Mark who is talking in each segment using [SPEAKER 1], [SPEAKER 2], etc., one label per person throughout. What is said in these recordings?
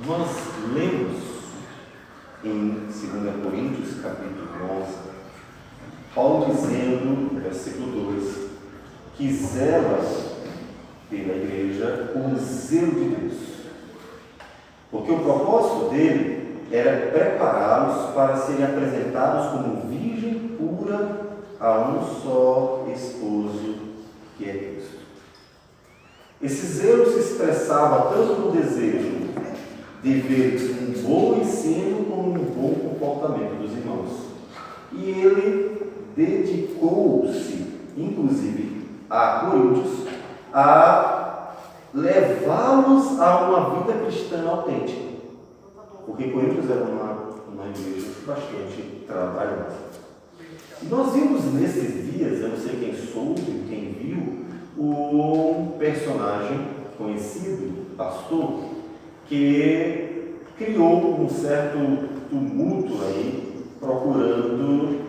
[SPEAKER 1] Nós lemos em 2 Coríntios, capítulo 11, Paulo dizendo, no versículo 2, que zela pela igreja com o zelo de Deus. Porque o propósito dele era prepará-los para serem apresentados como virgem pura a um só esposo, que é Cristo. Esse zelo se expressava tanto no desejo de ver um bom ensino como um bom comportamento dos irmãos. E ele dedicou-se, inclusive, a Coríntios, a levá-los a uma vida cristã autêntica. Porque Coríntios era uma igreja bastante trabalhosa. E nós vimos nesses dias, eu não sei quem soube, quem viu, um personagem conhecido, pastor, que criou um certo tumulto aí, procurando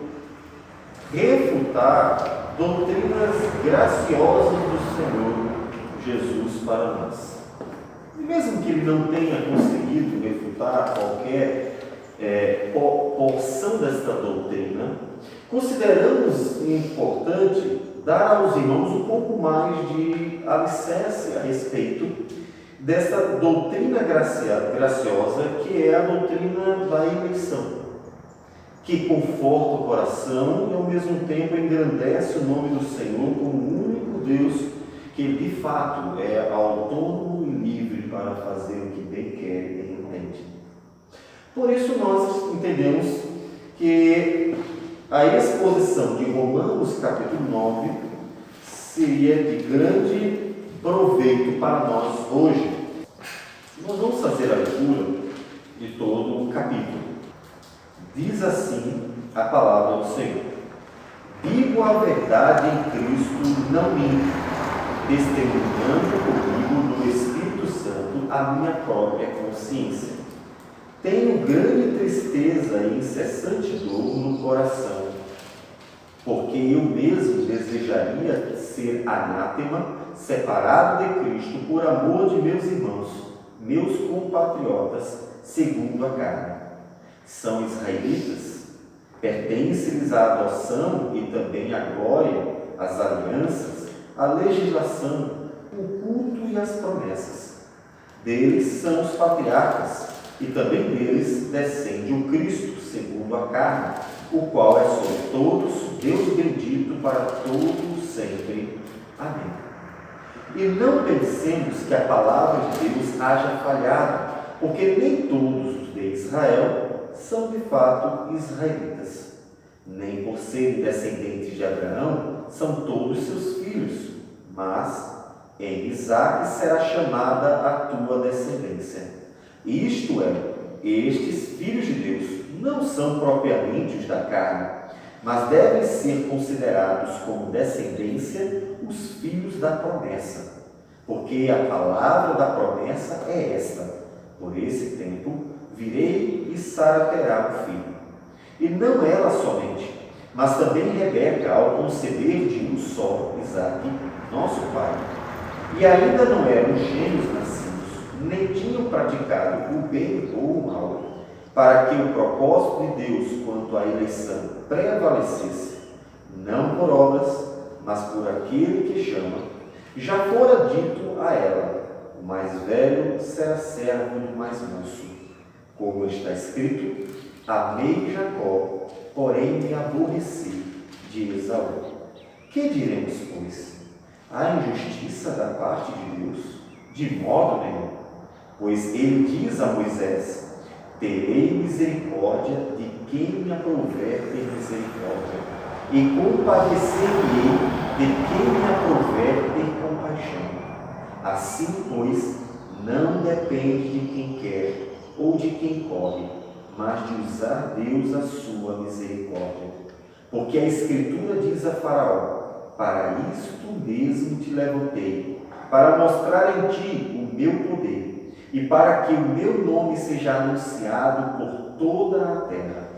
[SPEAKER 1] refutar doutrinas graciosas do Senhor Jesus para nós. E mesmo que ele não tenha conseguido refutar qualquer porção desta doutrina, consideramos importante dar aos irmãos um pouco mais de alicerce a respeito dessa doutrina graciosa, que é a doutrina da eleição, que conforta o coração e ao mesmo tempo engrandece o nome do Senhor como o único Deus que de fato é autônomo e livre para fazer o que bem quer e entende. Por isso nós entendemos que a exposição de Romanos capítulo 9 seria de grande proveito para nós hoje. Nós vamos fazer a leitura de todo o capítulo. Diz assim a palavra do Senhor: digo a verdade em Cristo, não minto, testemunhando comigo no Espírito Santo a minha própria consciência. Tenho grande tristeza e incessante dor no coração, porque eu mesmo desejaria ser anátema, separado de Cristo, por amor de meus irmãos, meus compatriotas, segundo a carne. São israelitas, pertence-lhes a adoção e também a glória, as alianças, a legislação, o culto e as promessas. Deles são os patriarcas, e também deles descende o Cristo, segundo a carne, o qual é sobre todos Deus bendito para todos sempre. Amém. E não pensemos que a palavra de Deus haja falhado, porque nem todos os de Israel são de fato israelitas. Nem por serem descendentes de Abraão são todos seus filhos, mas em Isaque será chamada a tua descendência. Isto é, estes filhos de Deus não são propriamente os da carne, mas devem ser considerados como descendência os filhos da promessa, porque a palavra da promessa é esta: por esse tempo virei e Sara terá um filho. E não ela somente, mas também Rebeca, ao conceber de um só, Isaque, nosso pai. E ainda não eram gêmeos nascidos, nem tinham praticado o bem ou o mal, para que o propósito de Deus quanto à eleição prevalecesse, não por obras, mas por aquele que chama. Já fora dito a ela: o mais velho será servo do mais moço. Como está escrito: amei Jacó, porém me aborreci de Esaú. Que diremos, pois? Há injustiça da parte de Deus? De modo nenhum. Pois ele diz a Moisés: terei misericórdia de quem me aprouver ter misericórdia, e compadecer-me-ei de quem me aprouver ter compaixão. Assim, pois, não depende de quem quer ou de quem corre, mas de usar Deus a sua misericórdia. Porque a Escritura diz a Faraó: para isto mesmo te levantei, para mostrar em ti o meu poder, e para que o meu nome seja anunciado por toda a terra.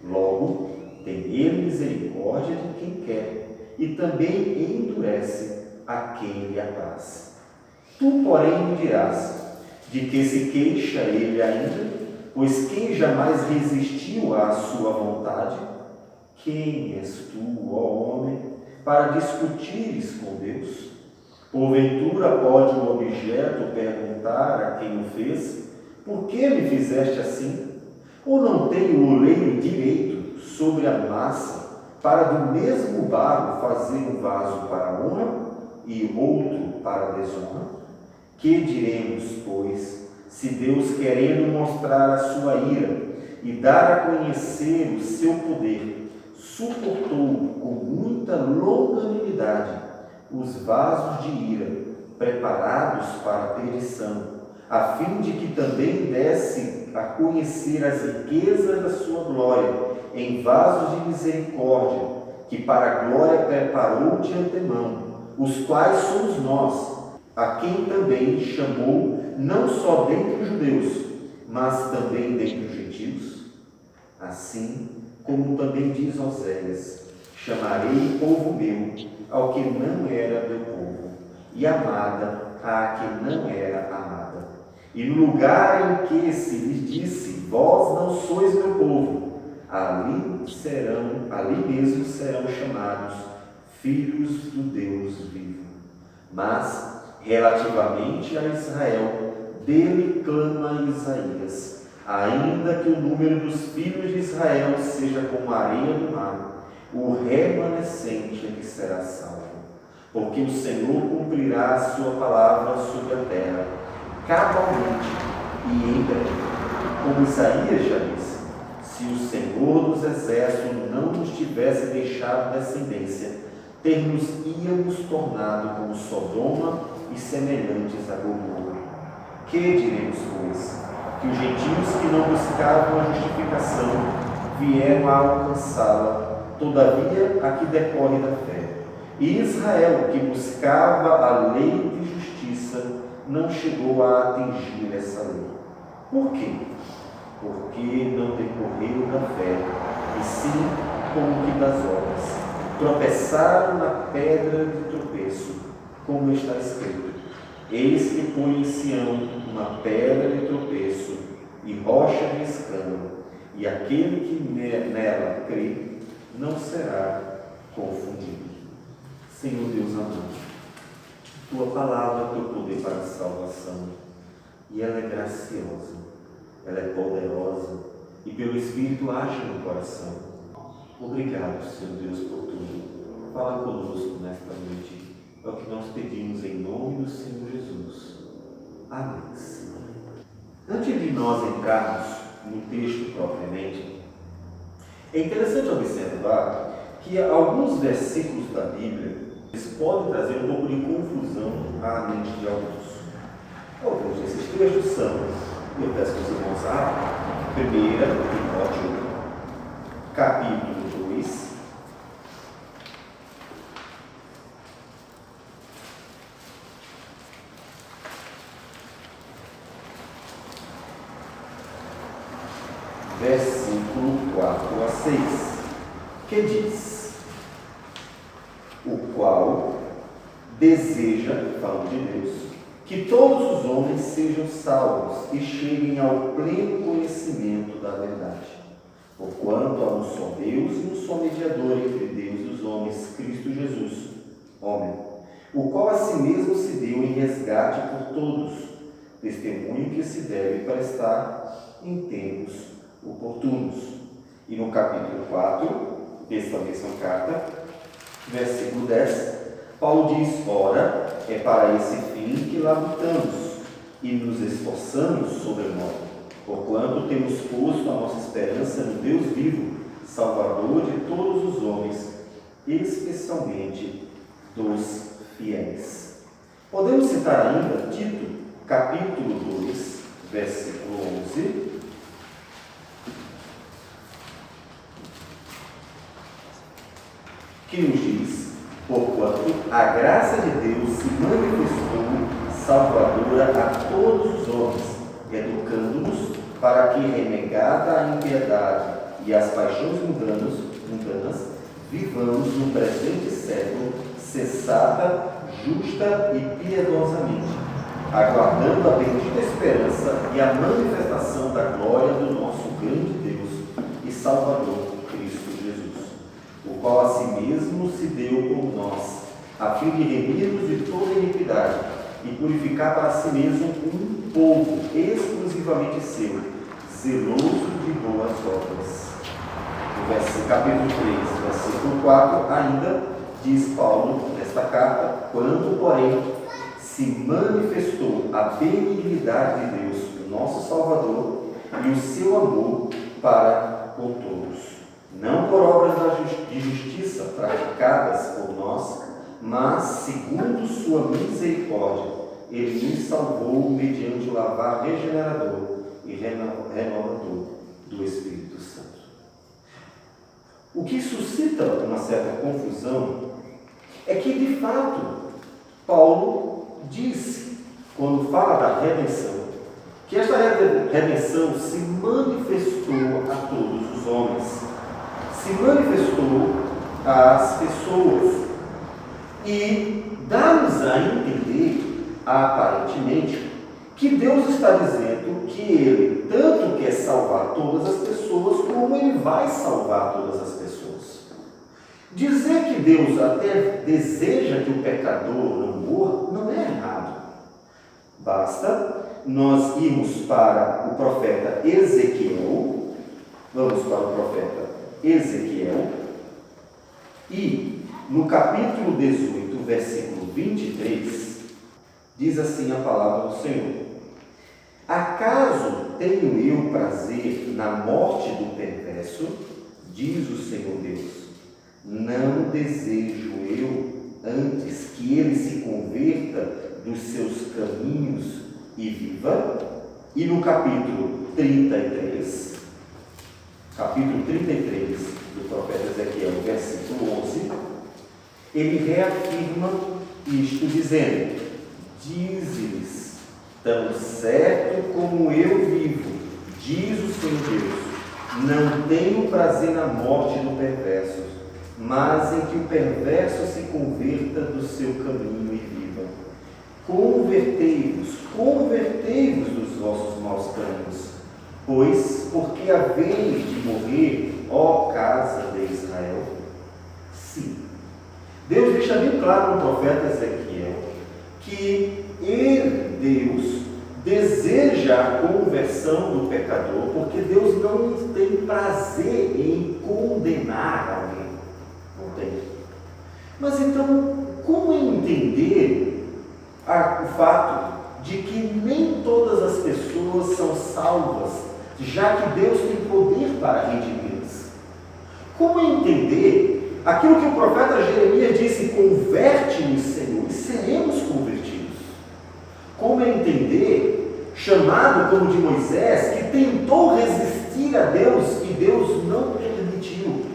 [SPEAKER 1] Logo, tem ele misericórdia de quem quer, e também endurece a quem lhe apraz. Tu, porém, me dirás: De que se queixa ele ainda? Pois quem jamais resistiu à sua vontade? Quem és tu, ó homem, para discutires com Deus? Porventura pode o objeto perguntar a quem o fez: por que me fizeste assim? Ou não tem o oleiro direito sobre a massa, para do mesmo barro fazer um vaso para a honra e outro para a desonra? Que diremos, pois, se Deus, querendo mostrar a sua ira e dar a conhecer o seu poder, suportou com muita longanimidade os vasos de ira preparados para a perdição, a fim de que também desse a conhecer as riquezas da sua glória em vasos de misericórdia, que para a glória preparou de antemão, os quais somos nós, a quem também chamou não só dentre os judeus, mas também dentre os gentios? Assim como também diz Oséias: chamarei povo meu ao que não era meu povo, e amada à que não era amada. E no lugar em que se lhes disse: vós não sois meu povo, ali mesmo serão chamados filhos do Deus vivo. Mas, relativamente a Israel, dele clama Isaías: ainda que o número dos filhos de Israel seja como a areia do mar, o remanescente é que será salvo. Porque o Senhor cumprirá a sua palavra sobre a terra, cabalmente e em breve. Como Isaías já disse: se o Senhor dos exércitos não nos tivesse deixado descendência, ter-nos-íamos tornado como Sodoma e semelhantes a Gomorra. Que diremos, pois? Que os gentios que não buscavam a justificação vieram a alcançá-la, todavia a que decorre da fé. E Israel, que buscava a lei de justiça, não chegou a atingir essa lei. Por quê? Porque não decorreu da fé, e sim como que das obras. Tropeçaram na pedra de tropeço, como está escrito: eis que põe em Sião uma pedra de tropeço e rocha de escândalo, e aquele que nela crê não será confundido. Senhor Deus amado, tua palavra é teu poder para a salvação, e ela é graciosa, ela é poderosa, e pelo Espírito age no coração. Obrigado, Senhor Deus, por tudo. Fala conosco nesta noite. É o que nós pedimos em nome do Senhor Jesus. Amém, Senhor. Antes de nós entrarmos no texto propriamente, é interessante observar que alguns versículos da Bíblia eles podem trazer um pouco de confusão à mente de alguns. Alguns desses textos são, eu peço que os irmãos abram, 1 Timóteo, capítulo 2, versículo 4 a 6, que diz: o qual deseja, falando de Deus, que todos os homens sejam salvos e cheguem ao pleno conhecimento da verdade. Porquanto há um só Deus e um só mediador entre Deus e os homens, Cristo Jesus, homem, o qual a si mesmo se deu em resgate por todos, testemunho que se deve prestar em tempos oportunos. E no capítulo 4 desta mesma carta, versículo 10, Paulo diz: ora, é para esse fim que labutamos e nos esforçamos sobremodo, porquanto temos posto a nossa esperança no Deus vivo, Salvador de todos os homens, especialmente dos fiéis. Podemos citar ainda Tito, capítulo 2, versículo 11, que nos diz: porquanto a graça de Deus se manifestou salvadora a todos os homens, educando-nos para que, renegada a impiedade e as paixões mundanas, vivamos no presente século sensata, justa e piedosamente, aguardando a bendita esperança e a manifestação da glória do nosso grande Deus e Salvador, Cristo Jesus, o qual a si mesmo se deu por nós, a fim de remir-nos de toda iniquidade e purificar para si mesmo um povo exclusivamente seu, zeloso de boas obras. No capítulo 3, versículo 4, ainda diz Paulo nesta carta: quando, porém, se manifestou a benignidade de Deus, o nosso Salvador, e o seu amor para com todos, não por obras de justiça praticadas por nós, mas segundo sua misericórdia, ele nos salvou mediante o lavar regenerador e renovador do Espírito Santo. O que suscita uma certa confusão é que, de fato, Paulo diz, quando fala da redenção, que esta redenção se manifestou a todos os homens, se manifestou às pessoas, e dá-nos a entender, aparentemente, que Deus está dizendo que Ele tanto quer salvar todas as pessoas, como Ele vai salvar todas as pessoas. Dizer que Deus até deseja que o pecador não morra não é errado. Basta nós irmos para o profeta Ezequiel, vamos para o profeta Ezequiel, e no capítulo 18, versículo 23, diz assim a palavra do Senhor: acaso tenho eu prazer na morte do perverso? Diz o Senhor Deus. Não desejo eu antes que ele se converta dos seus caminhos e viva? E no capítulo 33 do profeta Ezequiel, versículo 11, ele reafirma isto dizendo: dize-lhes, tão certo como eu vivo, diz o Senhor Deus, não tenho prazer na morte do perverso, mas em que o perverso se converta do seu caminho e viva. Convertei-vos dos vossos maus caminhos, pois porque haveis de morrer, ó casa de Israel? Sim. Deus deixa bem claro no profeta Ezequiel que ele, Deus, deseja a conversão do pecador, porque Deus não tem prazer em condenar alguém. Não tem. Mas então, como entender o fato de que nem todas as pessoas são salvas, já que Deus tem poder para redimi-las? Como entender aquilo que o profeta Jeremias disse: converte-nos, Senhor, e seremos convertidos? Como entender, chamado como de Moisés, que tentou resistir a Deus e Deus não permitiu?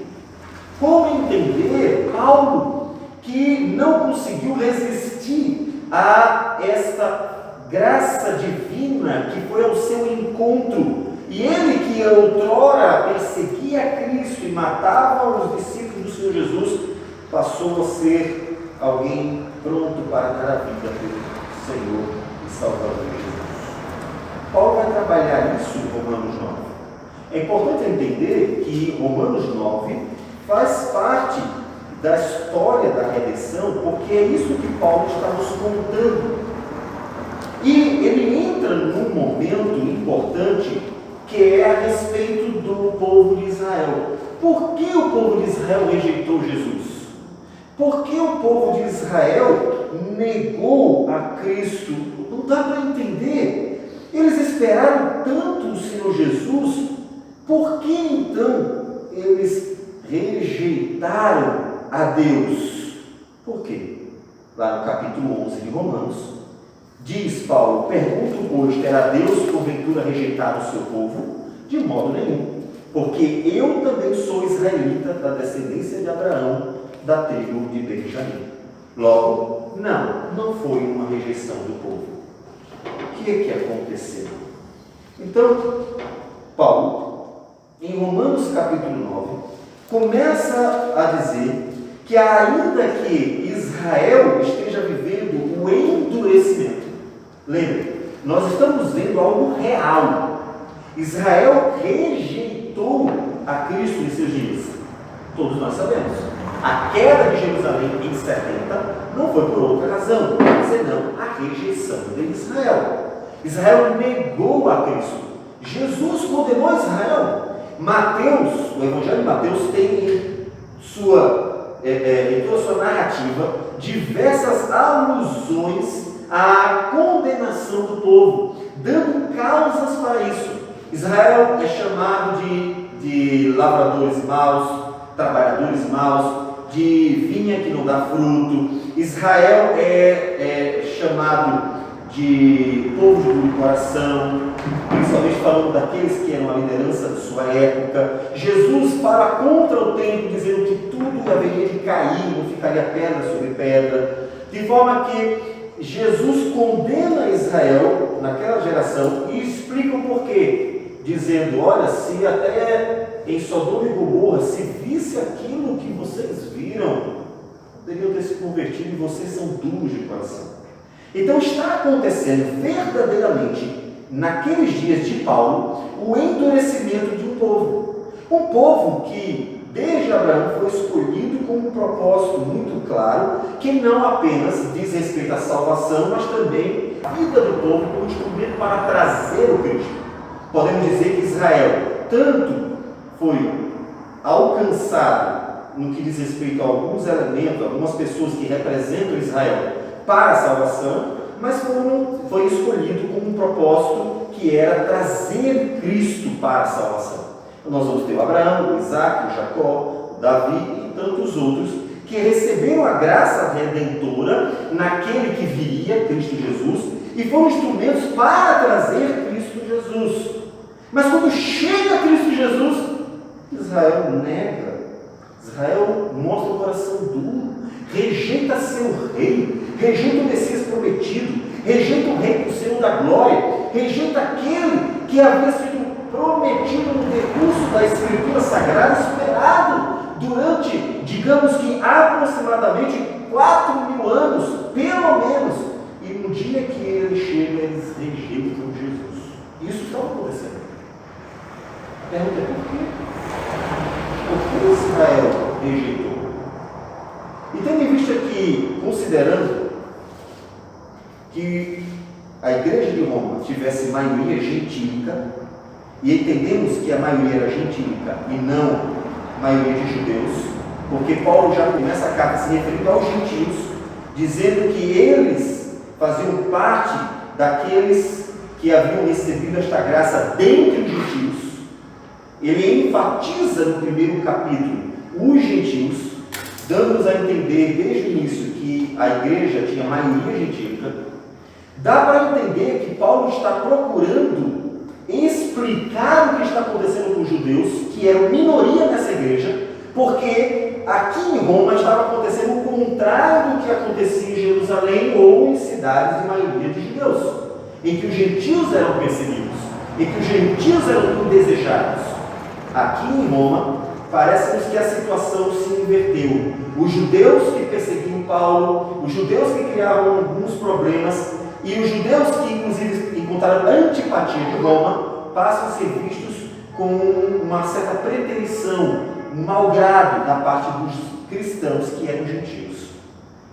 [SPEAKER 1] Como entender Paulo, que não conseguiu resistir a esta graça divina que foi ao seu encontro, e ele que outrora perseguia Cristo e matava os discípulos do Senhor Jesus, passou a ser alguém pronto para dar a vida pelo Senhor e Salvador Jesus. Paulo vai trabalhar isso em Romanos 9. É importante entender que Romanos 9 faz parte da história da redenção, porque é isso que Paulo está nos contando. E ele entra num momento importante, que é a respeito do povo de Israel. Por que o povo de Israel rejeitou Jesus? Por que o povo de Israel negou a Cristo? Não dá para entender. Eles esperaram tanto o Senhor Jesus, por que então eles rejeitaram a Deus? Por quê? Lá no capítulo 11 de Romanos, diz Paulo: pergunto, pois, terá Deus porventura rejeitado o seu povo? De modo nenhum, porque eu também sou israelita, da descendência de Abraão, da tribo de Benjamim. Logo, não foi uma rejeição do povo. O que aconteceu? Então, Paulo, em Romanos capítulo 9, começa a dizer que ainda que Israel esteja vivendo o endurecimento, Lembre, nós estamos vendo algo real. Israel rejeitou a Cristo em seus dias. Todos nós sabemos. A queda de Jerusalém em 70 não foi por outra razão, senão a rejeição de Israel. Israel negou a Cristo. Jesus condenou Israel. Mateus, o Evangelho de Mateus tem em toda sua narrativa diversas alusões à condenação do povo, dando causas para isso. Israel é chamado de lavradores maus, trabalhadores maus, de vinha que não dá fruto. Israel é chamado de povo de duro coração, principalmente falando daqueles que eram a liderança de sua época. Jesus fala contra o templo, dizendo que tudo haveria de cair, não ficaria pedra sobre pedra, de forma que Jesus condena Israel naquela geração e explica o porquê, dizendo: olha, se até em Sodoma e Gomorra se visse aquilo que vocês viram, poderiam ter se convertido e vocês são duros de coração. Então está acontecendo verdadeiramente, naqueles dias de Paulo, o endurecimento de um povo que desde Abraão foi escolhido com um propósito muito claro, que não apenas diz respeito à salvação, mas também a vida do povo como instrumento para trazer o Cristo. Podemos dizer que Israel tanto foi alcançado no que diz respeito a alguns elementos, algumas pessoas que representam Israel para a salvação, mas foi escolhido com um propósito que era trazer Cristo para a salvação. Então, nós vamos ter o Abraão, o Isaac, o Jacó, o Davi e tantos outros que receberam a graça redentora naquele que viria, Cristo Jesus, e foram instrumentos para trazer Cristo Jesus. Mas quando chega Cristo Jesus, Israel nega. Israel mostra o coração duro, rejeita seu rei, rejeita o Messias prometido, rejeita o rei do Senhor da glória, rejeita aquele que havia sido prometido no decurso da Escritura Sagrada, esperado durante, digamos que aproximadamente 4.000 anos, pelo menos. E no dia que ele chega, eles rejeitam Jesus. Isso está acontecendo. A pergunta é por quê? Por que Israel rejeitou? E tendo em vista que, considerando que a igreja de Roma tivesse maioria gentílica, e entendemos que a maioria era gentílica e não maioria de judeus, porque Paulo já começa a carta se referindo aos gentios, dizendo que eles faziam parte daqueles que haviam recebido esta graça dentre os gentios. Ele enfatiza no primeiro capítulo os gentios, dando-nos a entender desde o início que a igreja tinha maioria gentílica. Dá para entender que Paulo está procurando explicar o que está acontecendo com os judeus, que eram minoria nessa igreja, porque aqui em Roma estava acontecendo o contrário do que acontecia em Jerusalém ou em cidades de maioria de judeus, em que os gentios eram perseguidos, em que os gentios eram indesejados. Aqui em Roma, parece-nos que a situação se inverteu. Os judeus que perseguiam Paulo, os judeus que criavam alguns problemas, e os judeus que, inclusive, encontraram antipatia de Roma, passam a ser vistos com uma certa preterição, um malgrado da parte dos cristãos que eram gentios.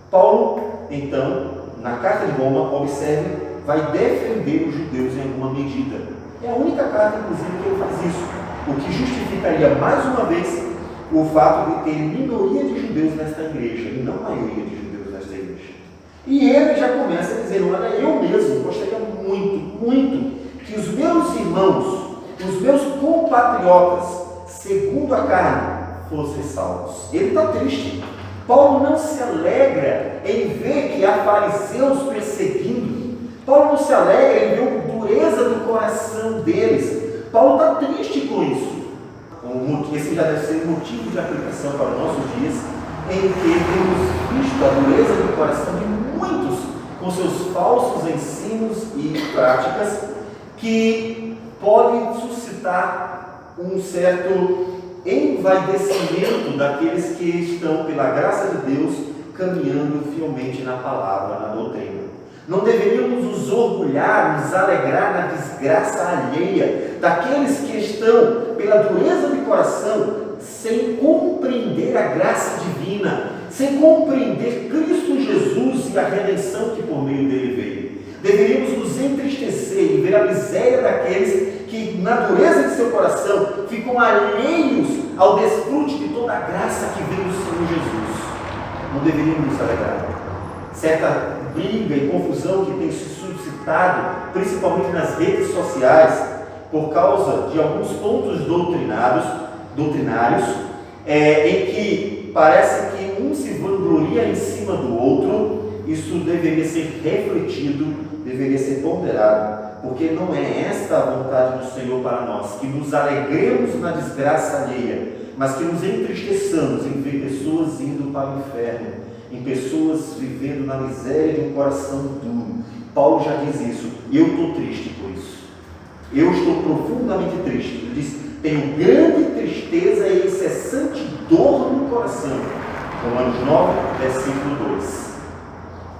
[SPEAKER 1] Paulo, então, na carta de Roma, observe, vai defender os judeus em alguma medida. É a única carta, inclusive, que ele faz isso, o que justificaria, mais uma vez, o fato de ter minoria de judeus nesta igreja, e não maioria de judeus nesta igreja. E ele já começa a dizer: olha, eu mesmo gostaria muito que os meus irmãos, os meus compatriotas, segundo a carne, fossem salvos. Ele está triste. Paulo não se alegra em ver que há fariseus perseguindo. Paulo não se alegra em ver a dureza do coração deles. Paulo está triste com isso. Esse já deve ser motivo de aplicação para os nossos dias, em que temos visto a dureza do coração de muitos com seus falsos ensinos e práticas que podem suscitar um certo envaidecimento daqueles que estão, pela graça de Deus, caminhando fielmente na palavra, na doutrina. Não deveríamos nos orgulhar, nos alegrar na desgraça alheia daqueles que estão, pela dureza de coração, sem compreender a graça divina, sem compreender Cristo Jesus e a redenção que por meio dele veio. Deveríamos nos entristecer e ver a miséria daqueles que, na dureza de seu coração, ficam alheios ao desfrute de toda a graça que vem do Senhor Jesus. Não deveríamos nos alegrar. Certa briga e confusão que tem se suscitado, principalmente nas redes sociais, por causa de alguns pontos doutrinários, em que parece que um se vangloria em cima do outro. Isso deveria ser refletido, deveria ser ponderado, porque não é esta a vontade do Senhor para nós, que nos alegremos na desgraça alheia, mas que nos entristeçamos em ver pessoas indo para o inferno, em pessoas vivendo na miséria de um coração duro. Paulo já diz isso, e eu estou triste por isso. Eu estou profundamente triste. Ele diz: tenho grande tristeza e incessante dor no coração. Romanos 9, versículo 2.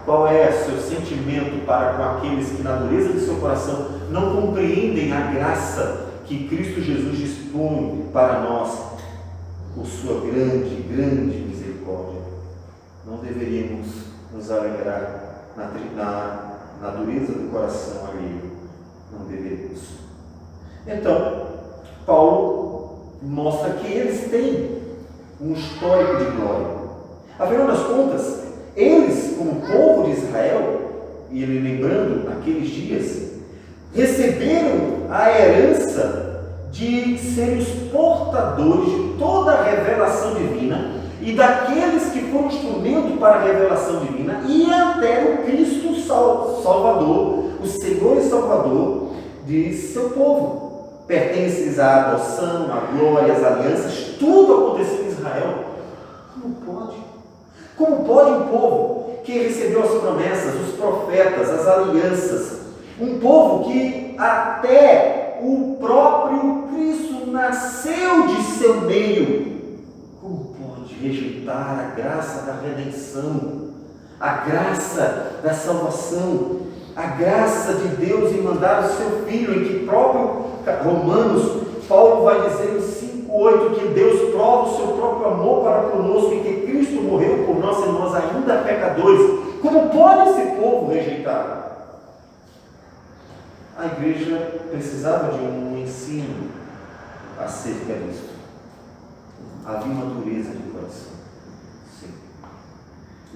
[SPEAKER 1] Qual é o seu sentimento para com aqueles que, na dureza de seu coração, não compreendem a graça que Cristo Jesus dispõe para nós, por sua grande, grande misericórdia? Não deveríamos nos alegrar na dureza do coração alheio. Não deveríamos. Então, Paulo mostra que eles têm um histórico de glória. Afinal das contas, eles, como povo de Israel, e ele lembrando naqueles dias, receberam a herança de serem os portadores de toda a revelação divina e daqueles que foram instrumento para a revelação divina e até o Cristo Salvador, o Senhor e Salvador de seu povo. Pertences à adoção, à glória, às alianças, tudo aconteceu em Israel. Como pode? Como pode um povo que recebeu as promessas, os profetas, as alianças, um povo que até o próprio Cristo nasceu de seu meio, como pode rejeitar a graça da redenção, a graça da salvação, a graça de Deus em mandar o seu Filho, em que próprio Romanos, Paulo vai dizer em 5,8 que Deus prova o seu próprio amor para conosco e que Cristo morreu por nós e nós ainda pecadores. Como pode esse povo rejeitar? A igreja precisava de um ensino acerca disso. Havia uma dureza de coração. Sim.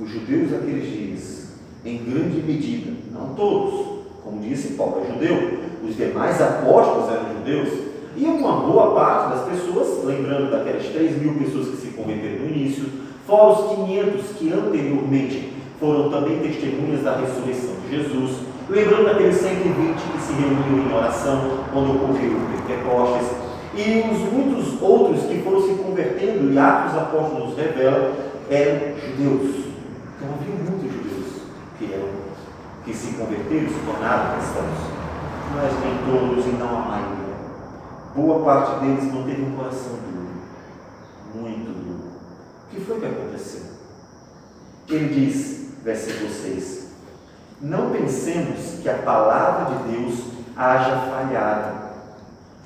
[SPEAKER 1] Os judeus daqueles dias, em grande medida, não todos, como disse Paulo é judeu, os demais apóstolos eram judeus, e uma boa parte das pessoas, lembrando daquelas 3.000 pessoas que se converteram no início, fora os 500 que anteriormente foram também testemunhas da ressurreição de Jesus, lembrando daqueles 120 que se reuniram em oração quando ocorreu o Pentecostes, e os muitos outros que foram se convertendo, e Atos dos Apóstolos nos revela, eram judeus. Então havia muitos judeus que se converteram, se tornaram cristãos, mas nem todos e não a maioria. Boa parte deles manteve um coração duro, muito duro. O que foi que aconteceu? Ele diz, versículo 6, não pensemos que a palavra de Deus haja falhado,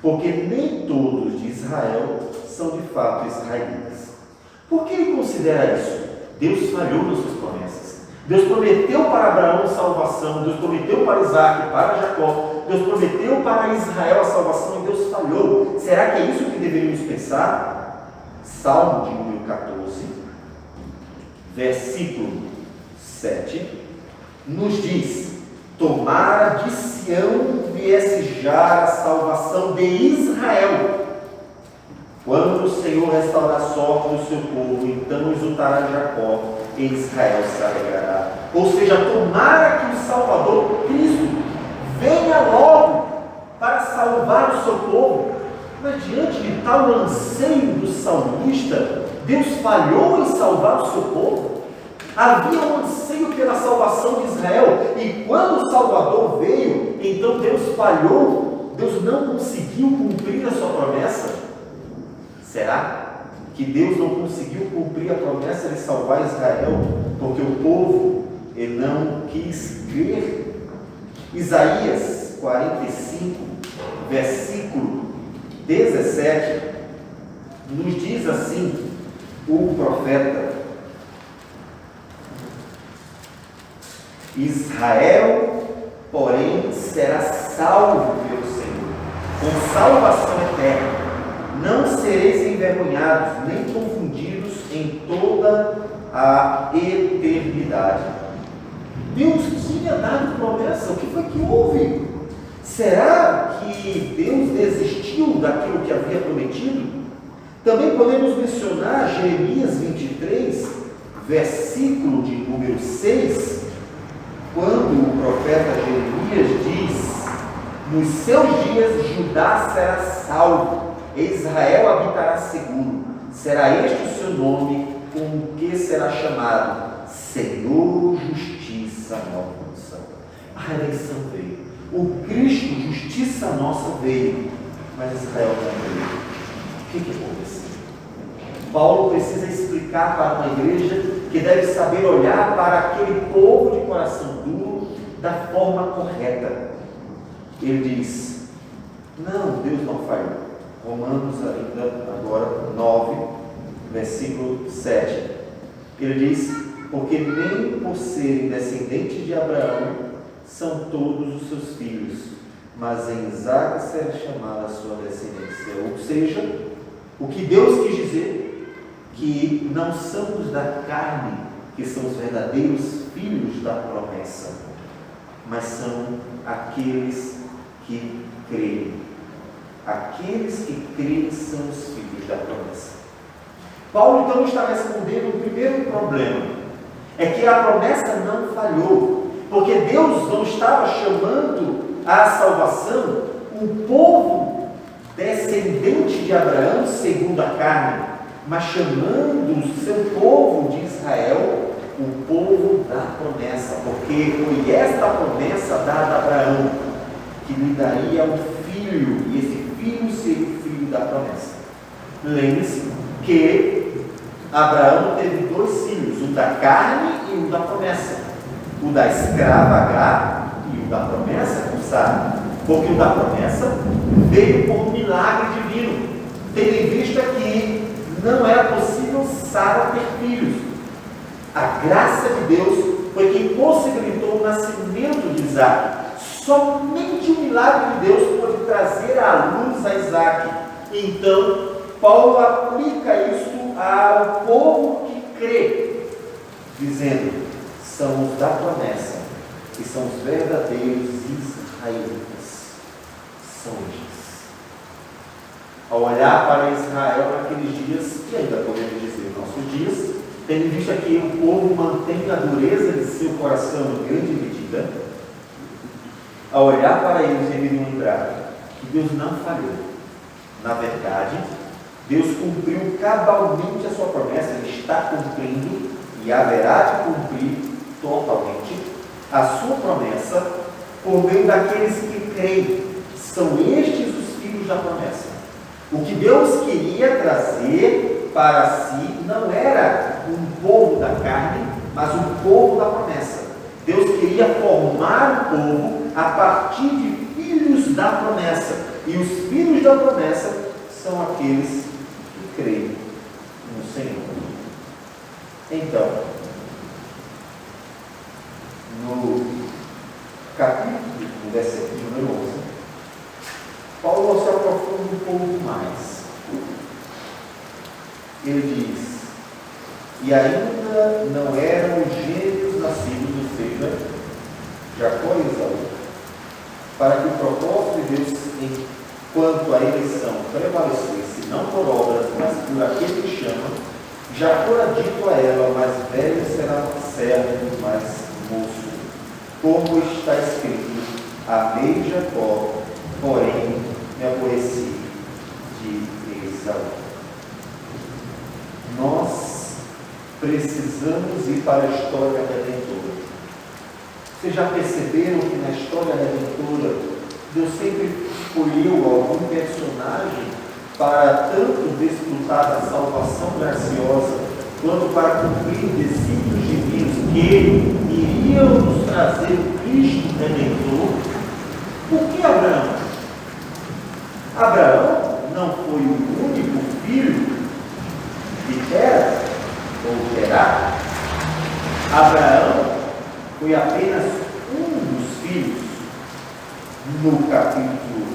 [SPEAKER 1] porque nem todos de Israel são de fato israelitas. Por que ele considera isso? Deus falhou nas suas promessas. Deus prometeu para Abraão salvação, Deus prometeu para Isaac, para Jacó, Deus prometeu para Israel a salvação e Deus falhou. Será que é isso que deveríamos pensar? Salmo de número 14, versículo 7, nos diz: tomara de Sião viesse já a salvação de Israel. Quando o Senhor restaurar a sorte do seu povo, então exultará Jacó e Israel se alegrará. Ou seja, tomara que o Salvador Cristo venha logo para salvar o seu povo. Mas diante de tal anseio do salmista, Deus falhou em salvar o seu povo? Havia um anseio pela salvação de Israel, e quando o Salvador veio, então Deus falhou, Deus não conseguiu cumprir a sua promessa. Será que Deus não conseguiu cumprir a promessa de salvar Israel, porque o povo ele não quis crer. Isaías 45, versículo 17, nos diz assim o profeta: Israel, porém, será salvo pelo Senhor, com salvação eterna. Não sereis envergonhados, nem confundidos em toda a eternidade. Deus tinha dado promessa. O que foi que houve? Será que Deus desistiu daquilo que havia prometido? Também podemos mencionar Jeremias 23, versículo de número 6, quando o profeta Jeremias diz: nos seus dias Judá será salvo, e Israel habitará seguro. Será este o seu nome, com o que será chamado: Senhor, Justiça, Nossa. A redenção veio, o Cristo, Justiça Nossa, veio, mas Israel não veio. O que aconteceu? Paulo precisa explicar para uma igreja que deve saber olhar para aquele povo de coração duro da forma correta. Ele diz: não, Deus não falhou. Romanos ainda, agora 9, versículo 7. Ele diz: porque nem por serem descendentes de Abraão são todos os seus filhos, mas em Isaque será chamada a sua descendência. Ou seja, o que Deus quis dizer, que não são os da carne que são os verdadeiros filhos da promessa, mas são aqueles que creem. Aqueles que creem são os filhos da promessa. Paulo então está respondendo o primeiro problema, é que a promessa não falhou, porque Deus não estava chamando à salvação um povo descendente de Abraão segundo a carne, mas chamando o seu povo de Israel o povo da promessa, porque foi esta promessa dada a Abraão, que lhe daria um filho, e esse filho seria o filho da promessa. Lembre-se que Abraão teve dois filhos, o da carne e o da promessa, o da escrava Agar e o da promessa com Sara, porque o da promessa veio por um milagre divino, tendo em vista que não era possível Sara ter filhos. A graça de Deus foi quem possibilitou o nascimento de Isaac. Somente o milagre de Deus pôde trazer à luz a Isaac. Então, Paulo aplica isso ao povo que crê, dizendo: são os da promessa, que são os verdadeiros israelitas. São eles. Ao olhar para Israel naqueles dias, e ainda podemos dizer nossos dias, tendo visto que o povo mantém a dureza de seu coração em grande medida, ao olhar para eles deveriam lembrar que Deus não falhou. Na verdade, Deus cumpriu cabalmente a sua promessa, Ele está cumprindo e haverá de cumprir totalmente a sua promessa por meio daqueles que creem. São estes os filhos da promessa. O que Deus queria trazer para si não era um povo da carne, mas um povo da promessa. Deus queria formar o povo a partir de filhos da promessa. E os filhos da promessa são aqueles que creem no Senhor. Então, no capítulo, no versículo número 11, Paulo se aprofunda um pouco mais. Ele diz: e ainda não eram os gêmeos nascidos, ou seja, Jacó e Esaú, para que o propósito de Deus enquanto a eleição prevalecesse, não por obras, mas por aquele que chama, já fora dito a ela: mais velho será o servo mais moço. Como está escrito: amei Jacó, porém me aborreci de Esaú. Nós precisamos ir para a história redentora. Vocês já perceberam que na história redentora Deus sempre escolheu algum personagem para tanto desfrutar da salvação graciosa quando para cumprir desígnios divinos que iriam nos trazer o Cristo Redentor, por que Abraão? Abraão não foi o único filho de Tera ou Terá. Abraão foi apenas um dos filhos. No capítulo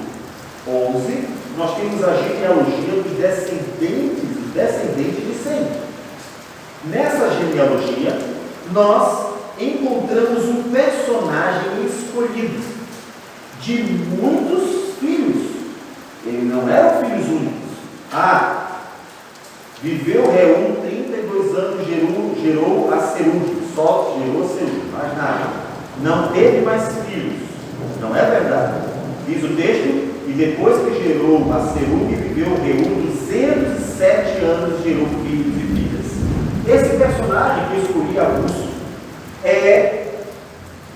[SPEAKER 1] 11, nós temos a genealogia dos descendentes de Sem. Nessa genealogia, nós encontramos um personagem escolhido de muitos filhos. Ele não eram filhos únicos. Viveu Reú 32 anos, gerou a Serug, só gerou Serug, mais nada. Não teve mais filhos. Não é verdade? Diz o texto, e depois que gerou a Serug, viveu Reú 207 anos, gerou filhos e filhas. Esse personagem que eu escolhi a Augusto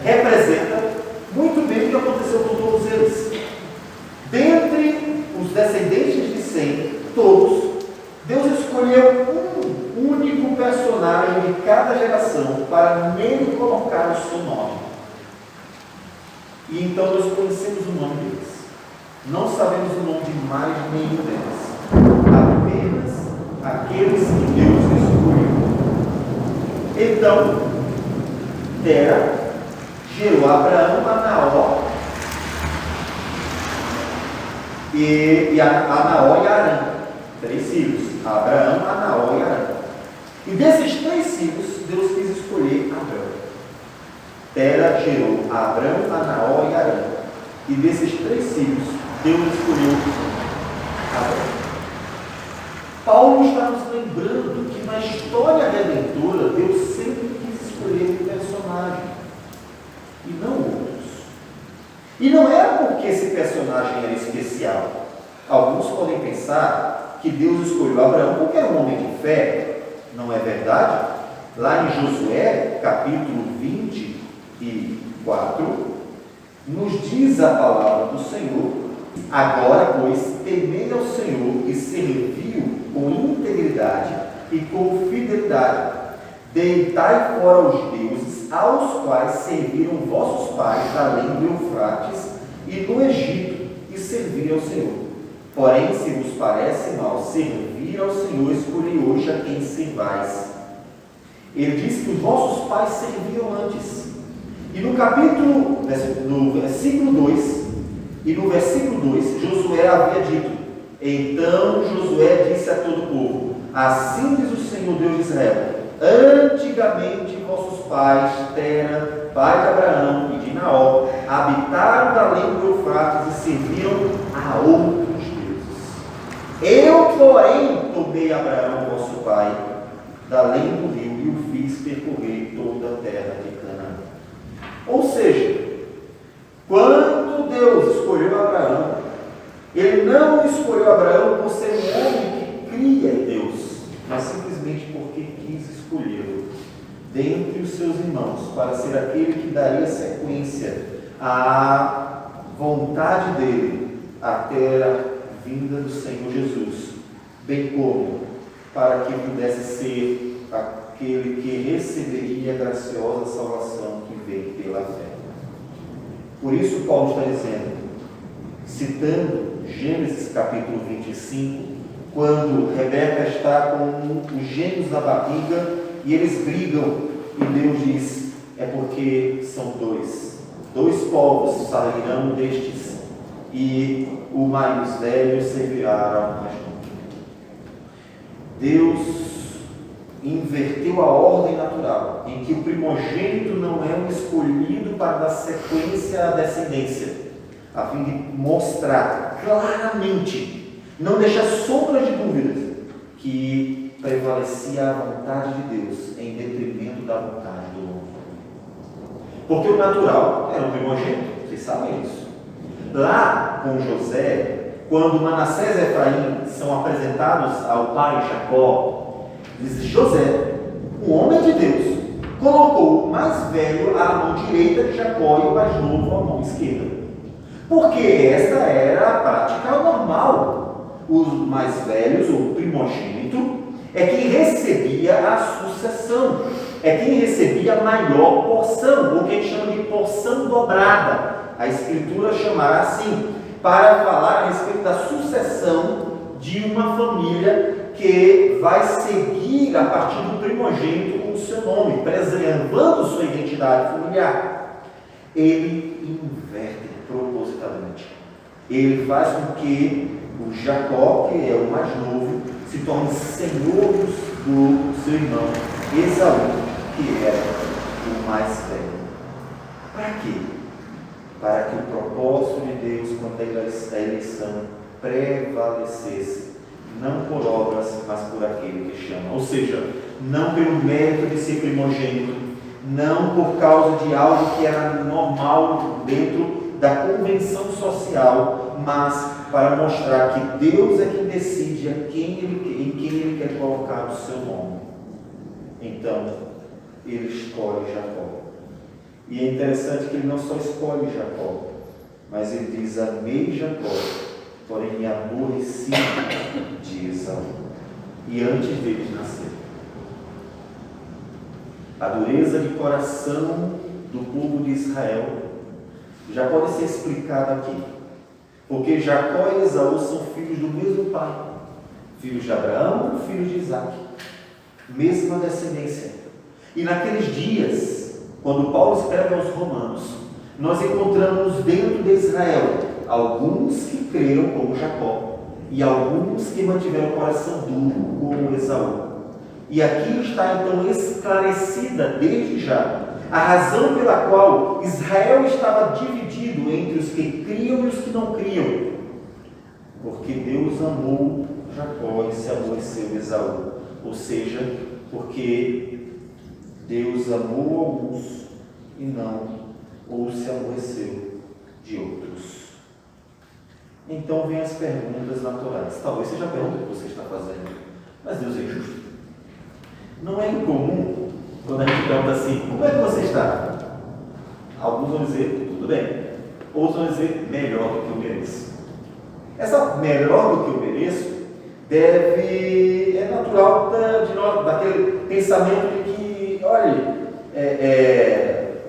[SPEAKER 1] representa muito bem o que aconteceu com todos eles. Dentre os descendentes de Sem, todos, Deus escolheu um único personagem de cada geração para nele colocar o seu nome. E então nós conhecemos o nome deles. Não sabemos o nome de mais nenhum deles. Apenas aqueles que Deus escolheu. Então, Tera gerou Abraão a Naó e Arã. 3 filhos. Abraão, Naó e Arã. E desses 3 filhos, Deus quis escolher Abraão. Tera gerou Abraão, Naó e Arã. E desses 3 filhos, Deus escolheu Abraão. Paulo está nos lembrando que na história redentora, Deus sempre quis escolher um personagem e não outros. E não era porque esse personagem era especial. Alguns podem pensar que Deus escolheu Abraão porque era um homem de fé. Não é verdade? Lá em Josué, capítulo 24, nos diz a palavra do Senhor: agora, pois, temei ao Senhor e serviu com integridade e com fidelidade. Deitai fora os deuses aos quais serviram vossos pais além do Eufrates e no Egito, e servir ao Senhor. Porém, se vos parece mal servir ao Senhor, escolhi hoje a quem servais. Ele diz que os vossos pais serviam antes. E no versículo 2, e no versículo 2, Josué havia dito: então Josué disse a todo o povo: assim diz o Senhor Deus de Israel, antigamente vossos pais, Tera, pai de Abraão e de Naó, habitaram da além do Eufrates e serviram a outros deuses. Eu, porém, tomei Abraão, vosso pai, da além do rio e o fiz percorrer toda a terra de Canaã. Ou seja, quando Deus escolheu Abraão, Ele não escolheu Abraão por ser um homem que cria em Deus, mas simplesmente porque quis escolhê-lo dentre os seus irmãos, para ser aquele que daria sequência à vontade dele até a vinda do Senhor Jesus, bem como para que pudesse ser aquele que receberia a graciosa salvação que vem pela fé. Por isso Paulo está dizendo, citando Gênesis capítulo 25, quando Rebeca está com os gêmeos na barriga e eles brigam, e Deus diz: é porque são dois povos sairão destes, e o mais velho servirá ao mais novo. Deus inverteu a ordem natural, em que o primogênito não é um escolhido para dar sequência à descendência, a fim de mostrar claramente, não deixar sombras de dúvidas, que prevalecia a vontade de Deus em detrimento da vontade do homem. Porque o natural era o primogênito, vocês sabem isso. Lá com José, quando Manassés e Efraim são apresentados ao pai Jacó, diz: José, o homem de Deus, colocou o mais velho à mão direita de Jacó e o mais novo à mão esquerda. Porque esta era a prática normal. Os mais velhos, o primogênito, é quem recebia a sucessão, é quem recebia a maior porção, ou que a gente chama de porção dobrada. A Escritura chamará assim, para falar a respeito da sucessão de uma família que vai seguir a partir do primogênito com o seu nome, preservando sua identidade familiar. Ele inverte propositadamente. Ele faz com que o Jacó, que é o mais novo, se torne senhor do seu irmão Esaú, que era o mais velho. Para quê? Para que o propósito de Deus quanto à eleição prevalecesse, não por obras, mas por aquele que chama. Ou seja, não pelo mérito de ser primogênito, não por causa de algo que era normal dentro da convenção social, mas para mostrar que Deus é quem decide em quem Ele quer colocar o seu nome. Então, Ele escolhe Jacó. E é interessante que Ele não só escolhe Jacó, mas Ele diz: amei Jacó, porém me aborreci de Esaú. E antes deles nascer. A dureza de coração do povo de Israel já pode ser explicada aqui. Porque Jacó e Esaú são filhos do mesmo pai. Filhos de Abraão, filhos de Isaac. Mesma descendência. E naqueles dias, quando Paulo escreve aos Romanos, nós encontramos dentro de Israel alguns que creram como Jacó e alguns que mantiveram o coração duro como Esaú. E aqui está então esclarecida desde já a razão pela qual Israel estava dividido entre os que criam e os que não criam. Porque Deus amou Jacó e se aborreceu de Esaú. Ou seja, porque Deus amou alguns e não, ou se aborreceu de outros. Então vem as perguntas naturais. Talvez seja a pergunta que você está fazendo. Mas Deus é justo. Não é incomum quando a gente pergunta assim: como é que você está? Alguns vão dizer: tudo bem. Outros vão dizer: melhor do que eu mereço. Essa melhor do que eu mereço é natural daquele pensamento de que, olha,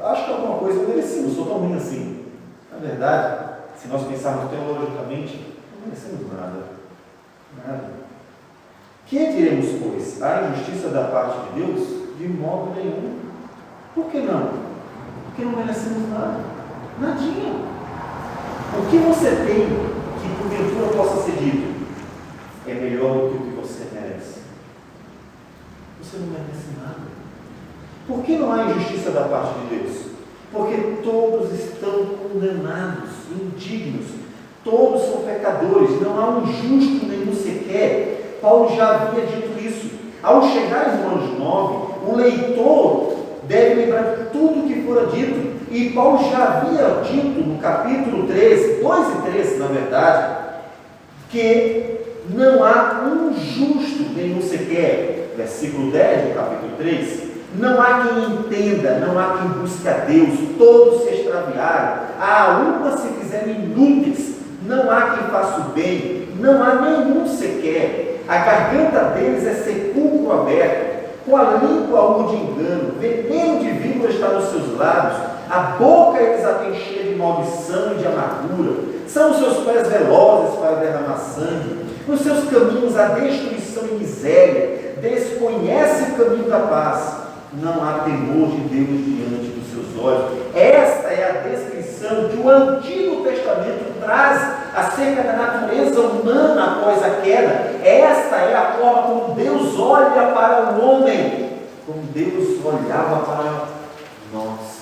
[SPEAKER 1] acho que alguma coisa eu mereci, não sou tão ruim assim. Na verdade, se nós pensarmos teologicamente, não merecemos nada. Que diremos, pois? Há injustiça da parte de Deus? De modo nenhum. Por que não? Porque não merecemos nada. Nadinha. O que você tem que porventura possa ser dito é melhor do que o que você merece? Você não merece nada. Por que não há injustiça da parte de Deus? Porque todos estão condenados, indignos. Todos são pecadores. Não há um justo nenhum sequer. Paulo já havia dito isso. Ao chegar em Romanos 9, o leitor deve lembrar de tudo que fora dito. E Paulo já havia dito no capítulo 13, 2 e 13, na verdade, que não há um justo nenhum sequer. Versículo 10 do capítulo 3. Não há quem entenda, não há quem busque a Deus, todos se extraviaram, há uma se fizeram inúteis, não há quem faça o bem, não há nenhum sequer. A garganta deles é sepulcro aberto, com a língua algo de engano, veneno de víbora está nos seus lábios, a boca eles a têm cheia de maldição e de amargura, são os seus pés velozes para derramar sangue, nos seus caminhos há destruição e miséria, desconhece o caminho da paz, não há temor de Deus diante dos seus olhos. Esta é a descrição que o Antigo Testamento traz acerca da natureza humana após a queda. Esta é a forma como Deus olha para o homem, como Deus olhava para nós.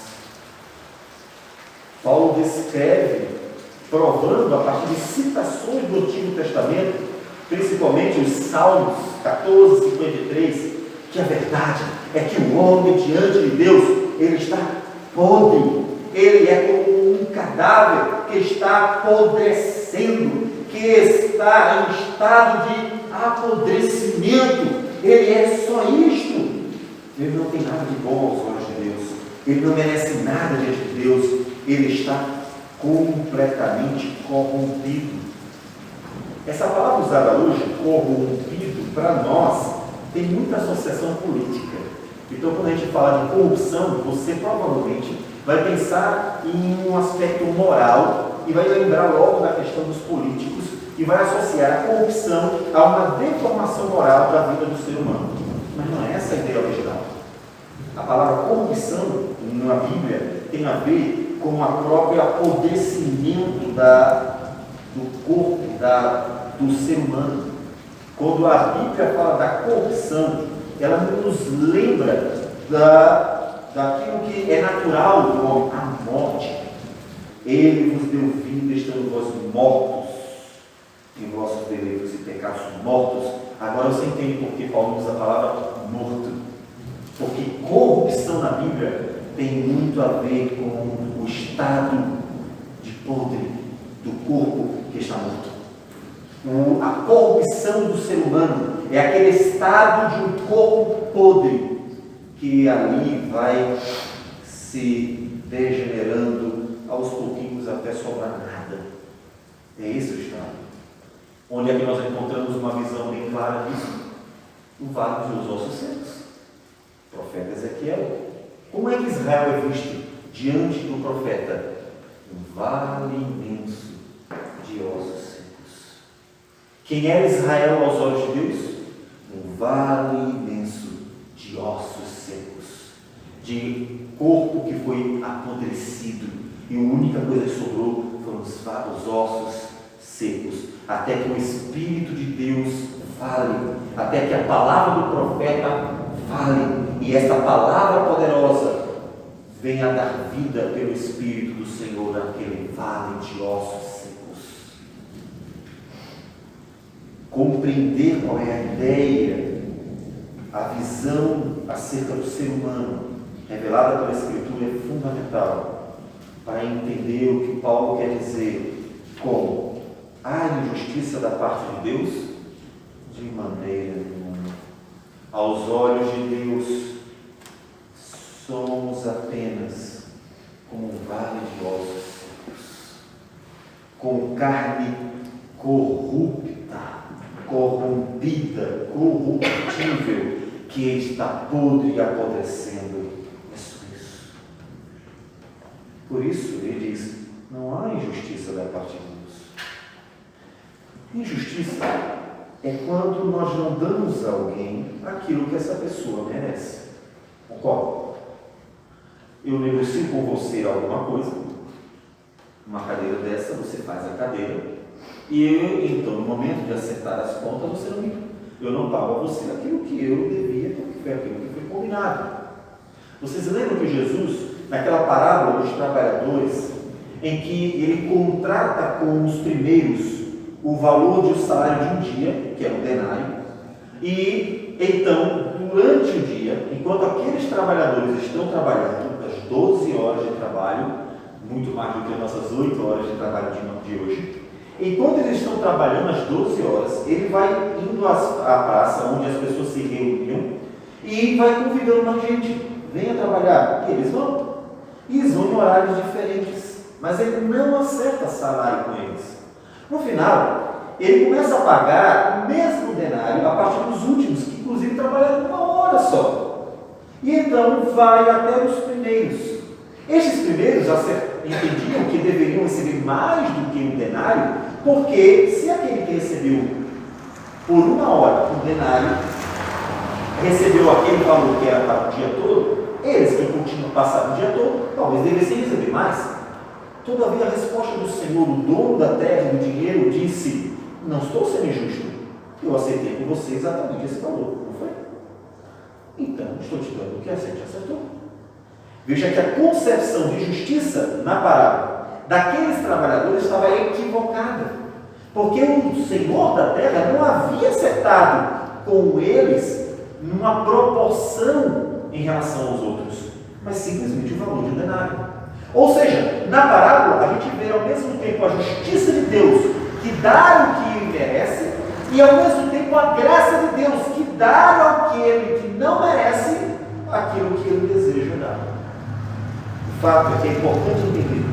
[SPEAKER 1] Paulo descreve, provando a partir de citações do Antigo Testamento, principalmente os Salmos 14, 53, que a verdade é que o homem diante de Deus, ele está podre, ele é como um cadáver que está apodrecendo, que está em estado de apodrecimento. Ele é só isto. Ele não tem nada de bom aos olhos de Deus, ele não merece nada diante de Deus, ele está completamente corrompido. Essa palavra usada hoje, corrompido, para nós tem muita associação política. Então, quando a gente fala de corrupção, você provavelmente vai pensar em um aspecto moral e vai lembrar logo da questão dos políticos e vai associar a corrupção a uma deformação moral da vida do ser humano. Mas não é essa a ideia original. A palavra corrupção na Bíblia tem a ver com a própria apodrecimento do corpo, do ser humano. Quando a Bíblia fala da corrupção, ela nos lembra daquilo que é natural do homem, a morte. Ele vos deu vida, estando vós mortos, em vossos delitos e pecados mortos. Agora você entende por que Paulo usa a palavra morto. Porque corrupção na Bíblia tem muito a ver com o estado de podre do corpo que está morto. A corrupção do ser humano é aquele estado de um corpo podre que ali vai se degenerando aos pouquinhos até sobrar nada. É esse o estado. Onde é que nós encontramos uma visão bem clara disso? No Vale dos Ossos Secos. O profeta Ezequiel. Como é que Israel é visto diante do profeta? Um vale imenso de ossos secos. Quem era Israel aos olhos de Deus? Um vale imenso de ossos secos, de corpo que foi apodrecido, e a única coisa que sobrou foram os ossos secos, até que o Espírito de Deus fale, até que a palavra do profeta fale, e esta palavra poderosa venha a dar vida pelo Espírito do Senhor naquele vale de ossos secos. Compreender qual é a ideia, a visão acerca do ser humano revelada pela Escritura é fundamental para entender o que Paulo quer dizer com a injustiça da parte de Deus. De maneira nenhuma. Aos olhos de Deus, somos apenas como um vale de ossos secos, com carne corrupta, corrompida, corruptível, que está podre e apodrecendo. É só isso. Por isso, ele diz, não há injustiça da parte de Deus. Injustiça é quando nós não damos a alguém aquilo que essa pessoa merece. Concorda? Eu negocio com você alguma coisa, uma cadeira dessa, você faz a cadeira, e então, no momento de acertar as contas, eu não pago a você aquilo que eu devia, porque foi aquilo que foi combinado. Vocês lembram que Jesus, naquela parábola dos trabalhadores, em que ele contrata com os primeiros o valor de um salário de um dia, que é um denário, e então, durante o dia, enquanto aqueles trabalhadores estão trabalhando, as 12 horas de trabalho, muito mais do que as nossas 8 horas de trabalho de hoje, enquanto eles estão trabalhando as 12 horas, ele vai indo à praça onde as pessoas se reuniam e vai convidando mais gente, venha trabalhar, e eles vão. E eles vão em horários diferentes, mas ele não acerta salário com eles. No final, ele começa a pagar o mesmo denário a partir dos últimos, que inclusive trabalharam 1 hora só. E então vai até os primeiros. Estes primeiros já entendiam que deveriam receber mais do que um denário, porque se aquele que recebeu por 1 hora um denário recebeu aquele valor que era para o dia todo, eles que continuam passando o dia todo, talvez devessem receber mais. Todavia, a resposta do Senhor, o dono da terra e do dinheiro, disse: não estou sendo injusto, eu aceitei com você exatamente esse valor, não foi? Então, estou te dando o que a gente acertou. Veja que a concepção de justiça na parábola daqueles trabalhadores estava equivocada, porque o Senhor da terra não havia acertado com eles numa proporção em relação aos outros, mas simplesmente o valor de um denário. Ou seja, na parábola a gente vê ao mesmo tempo a justiça de Deus, que dá o que ele merece, e ao mesmo tempo a graça de Deus, que dá àquele que não merece aquilo que ele deseja dar. O fato é que é importante entender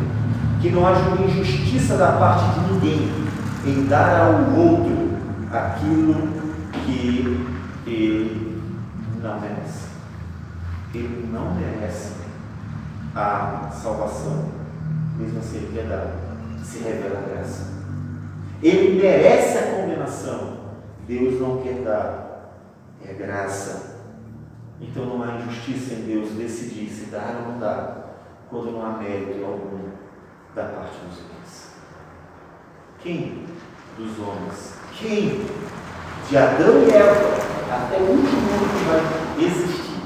[SPEAKER 1] que não haja uma injustiça da parte de ninguém em dar ao outro aquilo que ele não merece. Ele não merece a salvação, mesmo assim ele quer dar, se revela a graça. Ele merece a condenação, Deus não quer dar, é graça. Então não há injustiça em Deus decidir se dar ou não dar, quando não há mérito algum da parte dos homens. Quem dos homens, quem de Adão e Eva até o último mundo que vai existir,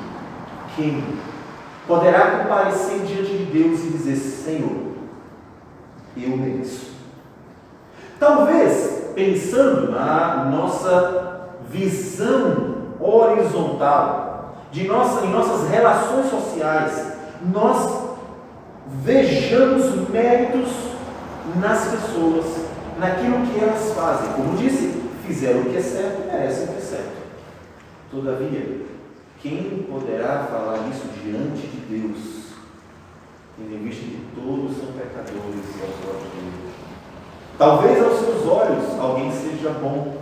[SPEAKER 1] quem poderá comparecer diante de Deus e dizer: Senhor, eu mereço? Talvez, pensando na nossa visão horizontal, em nossas relações sociais, nós vejamos méritos nas pessoas, naquilo que elas fazem. Como disse, fizeram o que é certo e merecem o que é certo. Todavia, quem poderá falar isso diante de Deus, tendo em vista que todos são pecadores aos olhos de Deus? Talvez aos seus olhos alguém seja bom,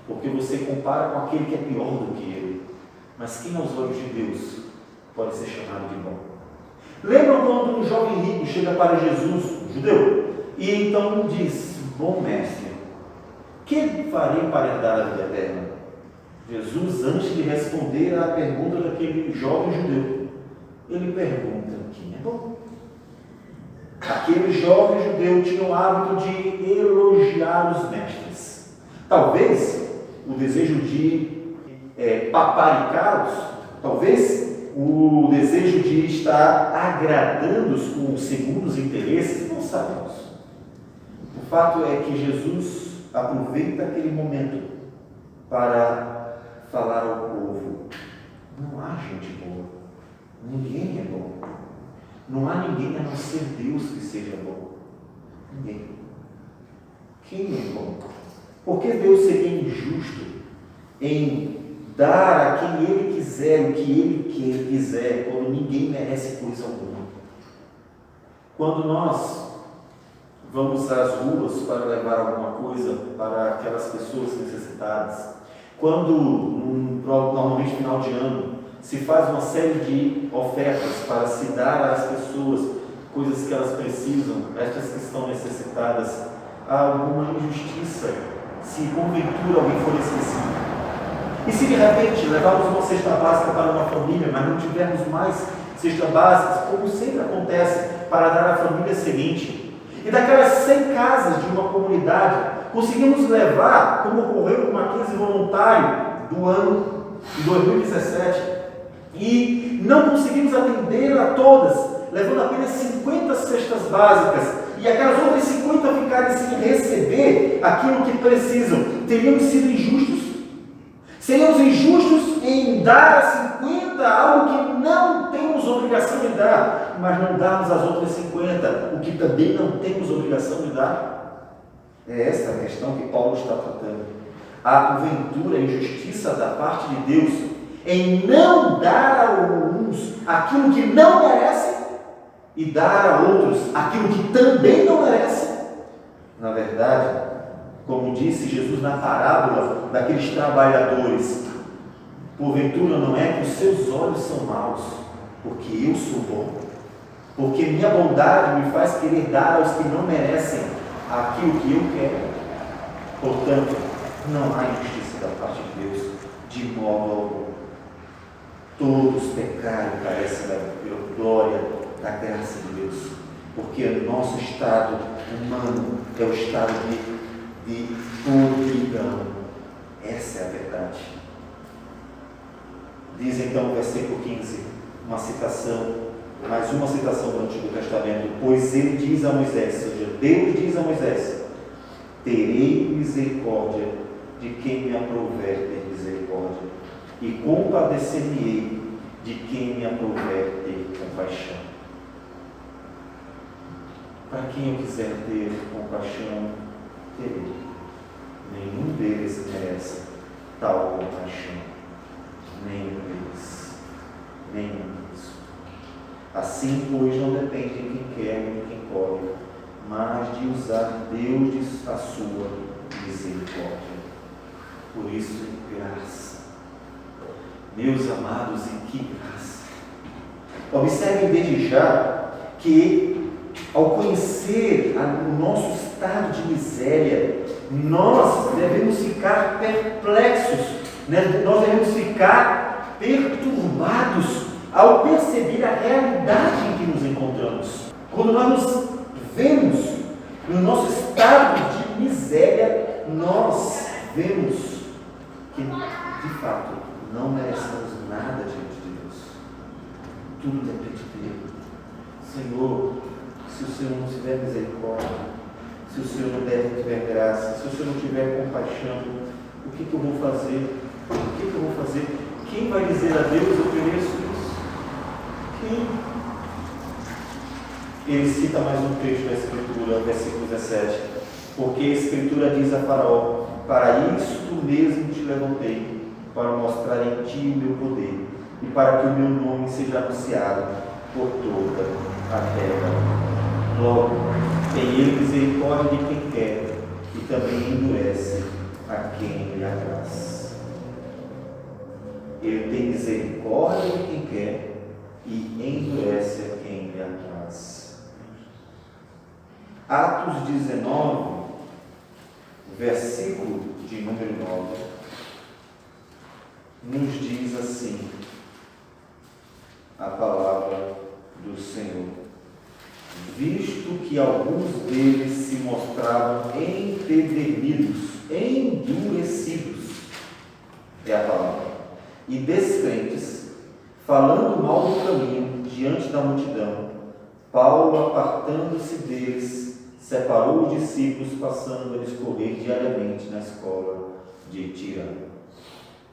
[SPEAKER 1] porque você compara com aquele que é pior do que ele. Mas quem aos olhos de Deus pode ser chamado de bom? Lembram quando um jovem rico chega para Jesus, um judeu, e então diz: bom mestre, que farei para herdar a vida eterna? Jesus, antes de responder à pergunta daquele jovem judeu, ele pergunta: quem é bom? Aquele jovem judeu tinha o hábito de elogiar os mestres. Talvez o desejo de paparicá-los, talvez o desejo de estar agradando-os com segundos interesses, não sabemos. O fato é que Jesus aproveita aquele momento para falar ao povo: não há gente boa, ninguém é bom. Não há ninguém a não ser Deus que seja bom. Ninguém. Quem é bom? Por que Deus seria injusto em dar a quem Ele quiser o que Ele quiser, quando ninguém merece coisa alguma? Quando nós vamos às ruas para levar alguma coisa para aquelas pessoas necessitadas, quando, normalmente final de ano, se faz uma série de ofertas para se dar às pessoas coisas que elas precisam, estas que estão necessitadas, há alguma injustiça se porventura alguém for esquecido. E se de repente levarmos uma cesta básica para uma família, mas não tivermos mais cestas básicas, como sempre acontece, para dar à família seguinte, e daquelas 100 casas de uma comunidade, conseguimos levar, como ocorreu com uma 15 voluntário do ano de 2017, e não conseguimos atender a todas, levando apenas 50 cestas básicas, e aquelas outras 50 ficarem sem receber aquilo que precisam, teríamos sido injustos? Seríamos injustos em dar a 50 algo que não temos obrigação de dar, mas não darmos às outras 50 o que também não temos obrigação de dar? É essa a questão que Paulo está tratando. A porventura, a injustiça da parte de Deus em não dar a uns aquilo que não merecem e dar a outros aquilo que também não merecem? Na verdade, como disse Jesus na parábola daqueles trabalhadores, porventura não é que os seus olhos são maus, porque eu sou bom, porque minha bondade me faz querer dar aos que não merecem aquilo que eu quero. Portanto, não há injustiça da parte de Deus, de modo algum. Todos pecaram e carecem da glória, da graça de Deus, porque o nosso estado humano é o estado de podridão. Essa é a verdade. Diz então o versículo 15, uma citação, mais uma citação do Antigo Testamento: pois ele diz a Moisés, ou seja, Deus diz a Moisés: terei misericórdia de quem me aprouver ter misericórdia, e compadecer-me-ei de quem me aprouver ter compaixão. Para quem eu quiser ter compaixão, terei. Nenhum deles merece tal compaixão. Nenhum deles. Nenhum deles. Assim, pois, não depende de quem quer nem de quem pode, mas de usar Deus a sua misericórdia. Por isso, graça. Meus amados, e que graça! Observem desde já que, ao conhecer o nosso estado de miséria, nós devemos ficar perplexos, né? Nós devemos ficar perturbados ao perceber a realidade em que nos encontramos. Quando nós nos vemos no nosso estado de miséria, nós vemos que, de fato, não merecemos nada diante de Deus. Tudo depende dele. Senhor, se o Senhor não tiver misericórdia, se o Senhor não tiver graça, se o Senhor não tiver compaixão, o que eu vou fazer? O que eu vou fazer? Quem vai dizer a Deus, eu mereço isso? Quem? Ele cita mais um trecho da Escritura, versículo 17. Porque a Escritura diz a Faraó: para isto mesmo te levantei, para mostrar em ti o meu poder, e para que o meu nome seja anunciado por toda a terra. Logo, tem ele misericórdia de quem quer, e também endurece a quem lhe apraz. Ele tem misericórdia de quem quer, e endurece a quem lhe apraz. Atos 19, versículo de número 9, nos diz assim a palavra do Senhor: visto que alguns deles se mostravam empedernidos, endurecidos, é a palavra, e descrentes, falando mal do caminho diante da multidão, Paulo, apartando-se deles, separou os discípulos, passando a discorrer diariamente na escola de Tirano.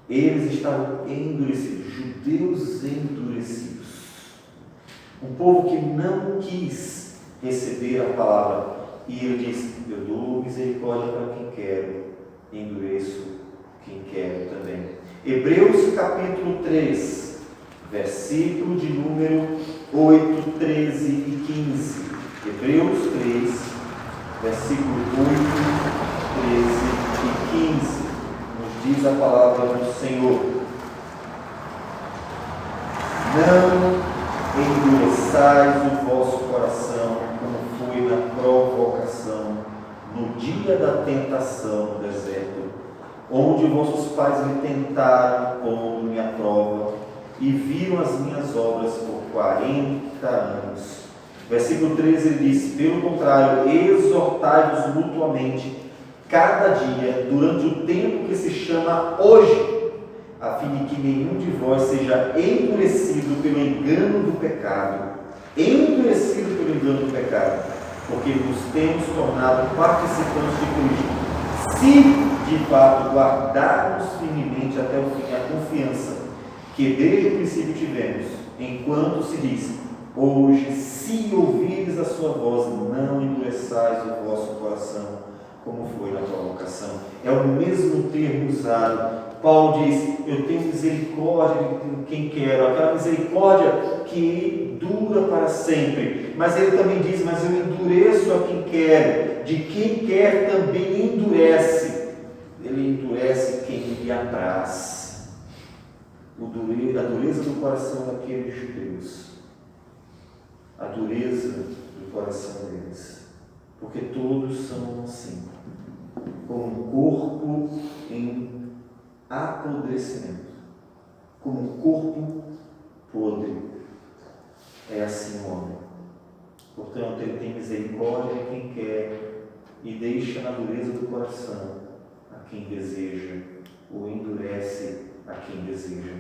[SPEAKER 1] Eles estavam endurecidos, judeus endurecidos. Um povo que não quis receber a palavra. E ele diz: eu dou misericórdia para quem quero, endureço quem quero também. Hebreus capítulo 3, versículo de número 8, 13 e 15. Hebreus 3, versículo 8, 13 e 15. Nos diz a palavra do Senhor: não endureçais o vosso coração, como foi na provocação, no dia da tentação no deserto, onde vossos pais me tentaram, pondo-me à prova, e viram as minhas obras por 40 anos. Versículo 13 ele diz: pelo contrário, exortai-vos mutuamente, cada dia, durante o tempo que se chama hoje, a fim de que nenhum de vós seja endurecido pelo engano do pecado. Endurecido pelo engano do pecado, porque nos temos tornado participantes de Cristo, se de fato guardarmos firmemente até o fim a confiança que desde o princípio tivemos, enquanto se diz: hoje, se ouvires a sua voz, não endureçais o vosso coração, como foi na provocação. É o mesmo termo usado. Paulo diz: eu tenho misericórdia de quem quero, aquela misericórdia que dura para sempre. Mas ele também diz: mas eu endureço a quem quero, de quem quer também endurece. Ele endurece quem lhe apraz. A dureza do coração daqueles judeus, a dureza do coração deles, porque todos são assim, como um corpo em apodrecimento, como um corpo podre, é assim o homem. Portanto, ele tem misericórdia de quem quer e deixa na dureza do coração a quem deseja, ou endurece a quem deseja.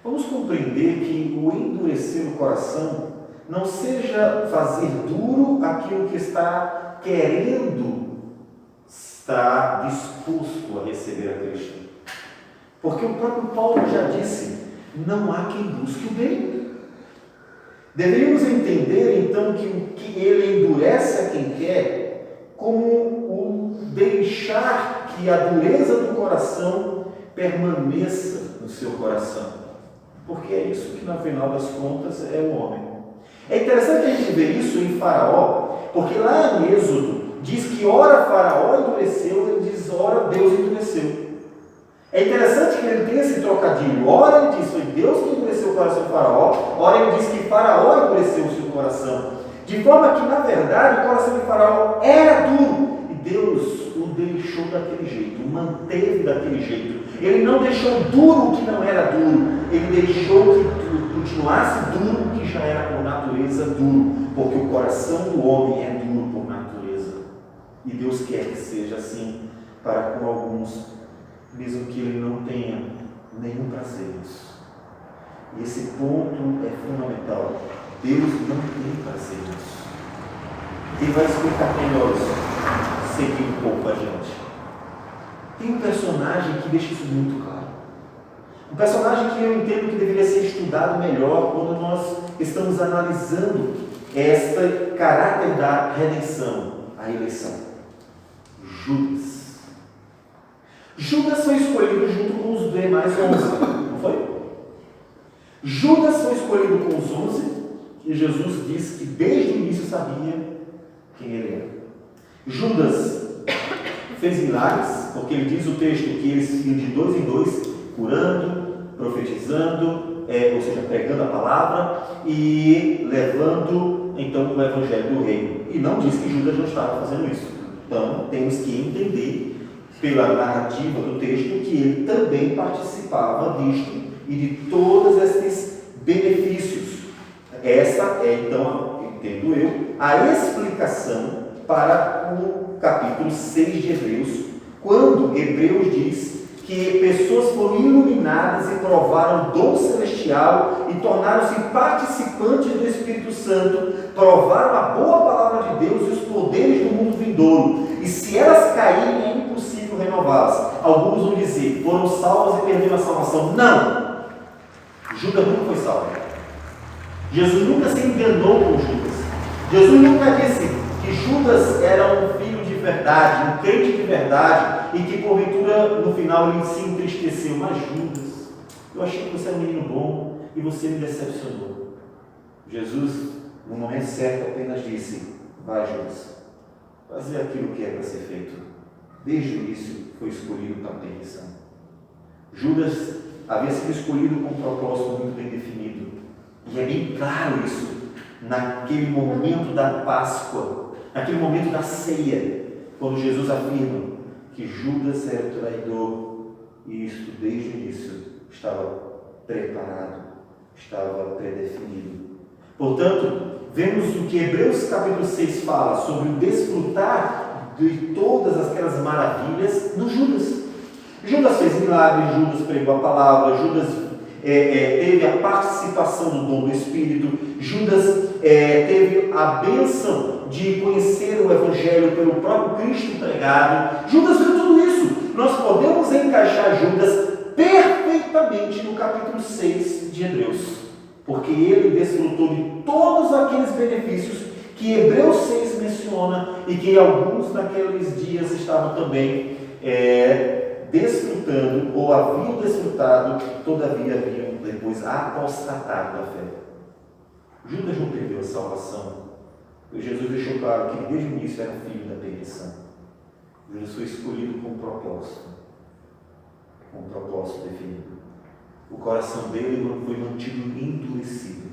[SPEAKER 1] Vamos compreender que o endurecer o coração não seja fazer duro aquilo que está querendo, está disposto a receber a Cristo. Porque o próprio Paulo já disse: não há quem busque o bem. Deveríamos entender então que o que ele endurece a quem quer como o deixar que a dureza do coração permaneça no seu coração. Porque é isso que, no final das contas, é o homem. É interessante a gente ver isso em Faraó, porque lá em Êxodo diz que ora Faraó endureceu, ele diz ora Deus endureceu. É interessante que ele tenha esse trocadilho. Ora ele diz, foi Deus que endureceu o coração de Faraó, ora ele diz que Faraó endureceu o seu coração. De forma que, na verdade, o coração de Faraó era duro. E Deus o deixou daquele jeito, o manteve daquele jeito. Ele não deixou duro o que não era duro. Ele deixou que continuasse duro o que já era por natureza duro. Porque o coração do homem é duro por natureza. E Deus quer que seja assim para com alguns, mesmo que ele não tenha nenhum prazer nisso. E esse ponto é fundamental. Deus não tem prazer nisso. Ele vai explicar melhor isso, seguir um pouco adiante. Tem um personagem que deixa isso muito claro. Um personagem que eu entendo que deveria ser estudado melhor quando nós estamos analisando este caráter da redenção, a eleição. Judas. Judas foi escolhido junto com os demais 11, não foi? Judas foi escolhido com os 11, e Jesus disse que desde o início sabia quem ele era. Judas fez milagres, porque ele diz o texto que eles iam de 2 em 2, curando, profetizando, ou seja, pregando a palavra e levando então o evangelho do reino. E não diz que Judas não estava fazendo isso. Então temos que entender pela narrativa do texto que ele também participava disto e de todos esses benefícios. Essa é então, entendo eu, a explicação para o capítulo 6 de Hebreus, quando Hebreus diz que pessoas foram iluminadas e provaram o dom celestial e tornaram-se participantes do Espírito Santo, provaram a boa palavra de Deus e os poderes do mundo vindouro. E se elas caírem, é impossível renová-las. Alguns vão dizer, foram salvos e perderam a salvação. Não! Judas nunca foi salvo. Jesus nunca se enganou com Judas. Jesus nunca disse que Judas era um filho de verdade, um crente de verdade, e que porventura no final ele se entristeceu. Mas Judas, eu achei que você era um menino bom e você me decepcionou. Jesus, no momento certo, apenas disse, vai Judas, fazer aquilo que é para ser feito. Desde o início foi escolhido para a perdição. Judas havia sido escolhido com um propósito muito bem definido. E é bem claro isso naquele momento da Páscoa, naquele momento da ceia, quando Jesus afirma que Judas era o traidor, e isso desde o início estava preparado, estava predefinido. Portanto, vemos o que Hebreus capítulo 6 fala sobre o desfrutar de todas aquelas maravilhas no Judas. Judas fez milagres, Judas pregou a palavra, Judas teve a participação do dom do Espírito, Judas teve a bênção de conhecer o Evangelho pelo próprio Cristo pregado. Judas fez tudo isso. Nós podemos encaixar Judas perfeitamente no capítulo 6 de Hebreus, porque ele desfrutou de todos aqueles benefícios que Hebreus 6 menciona e que alguns naqueles dias estavam também desfrutando ou haviam desfrutado, todavia haviam depois apostatado da fé. Judas não perdeu a salvação, pois Jesus deixou claro que desde o início era filho da perdição. Judas foi escolhido com um propósito definido. O coração dele não foi mantido endurecido,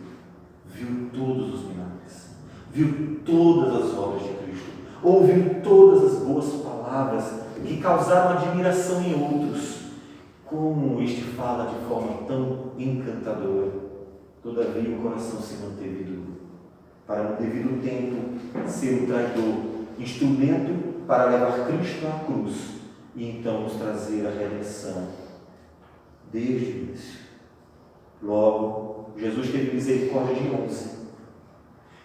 [SPEAKER 1] viu todos os milagres, viu todas as obras de Cristo, ouviu todas as boas palavras que causaram admiração em outros. Como este fala de forma tão encantadora, todavia o coração se manteve duro, para no devido tempo ser um traidor, instrumento para levar Cristo à cruz e então nos trazer a redenção desde o início. Logo, Jesus teve misericórdia de 11.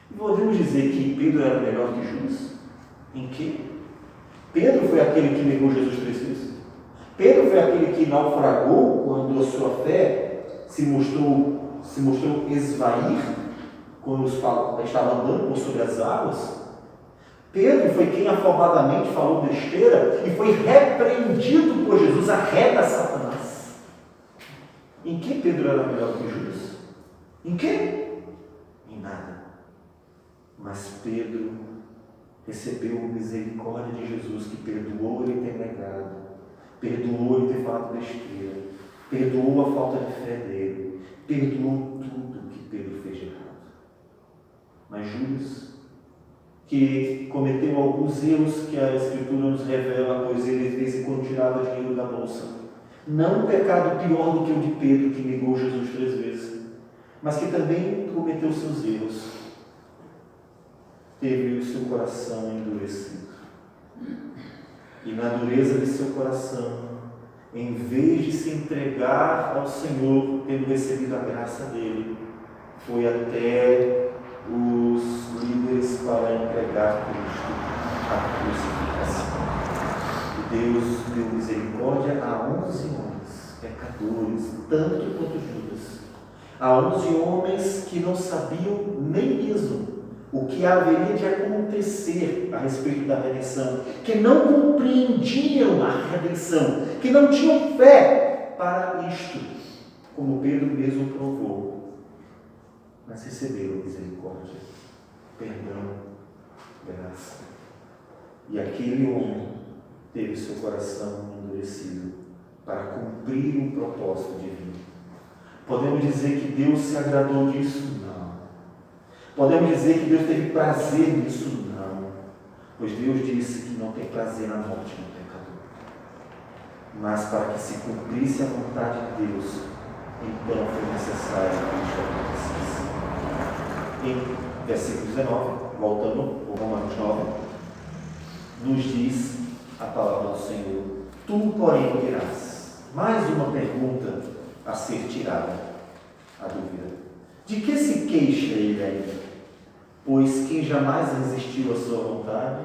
[SPEAKER 1] E podemos dizer que Pedro era melhor que Judas? Em quê? Pedro foi aquele que negou Jesus 3 vezes. Pedro foi aquele que naufragou quando a sua fé se mostrou esvair, quando estava andando por sobre as águas. Pedro foi quem afobadamente falou besteira e foi repreendido por Jesus, arreda Satanás. Em que Pedro era melhor que Judas? Em quê? Em nada. Mas Pedro recebeu a misericórdia de Jesus, que perdoou ele ter negado, perdoou ele ter falado besteira, perdoou a falta de fé dele, perdoou tudo que Pedro fez de errado. Mas Judas, que cometeu alguns erros que a Escritura nos revela, pois ele de vez em quando tirava dinheiro da bolsa, não um pecado pior do que o de Pedro, que negou Jesus 3 vezes, mas que também cometeu seus erros, teve o seu coração endurecido. E na dureza de seu coração, em vez de se entregar ao Senhor, tendo recebido a graça dele, foi até os líderes para entregar Cristo à crucificação. E Deus deu misericórdia a 11 homens, pecadores, tanto quanto Judas. A 11 homens que não sabiam nem mesmo o que haveria de acontecer a respeito da redenção, que não compreendiam a redenção, que não tinham fé para isto, como Pedro mesmo provou, mas receberam misericórdia, perdão, graça. E aquele homem teve seu coração endurecido para cumprir um propósito divino. Podemos dizer que Deus se agradou disso? Não. Podemos dizer que Deus teve prazer nisso? Não. Pois Deus disse que não tem prazer na morte do pecador. Mas para que se cumprisse a vontade de Deus, então foi necessário que isto acontecesse. Em versículo 19, voltando ao Romanos 9, nos diz a palavra do Senhor: tu, porém, dirás. Mais uma pergunta a ser tirada, a dúvida. De que se queixa ele ainda? Pois quem jamais resistiu à sua vontade?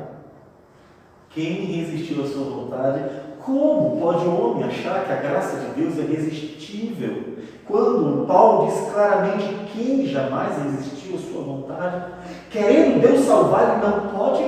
[SPEAKER 1] Quem resistiu à sua vontade? Como pode o homem achar que a graça de Deus é irresistível, quando Paulo diz claramente: quem jamais resistiu à sua vontade? Querendo Deus salvar, ele não pode.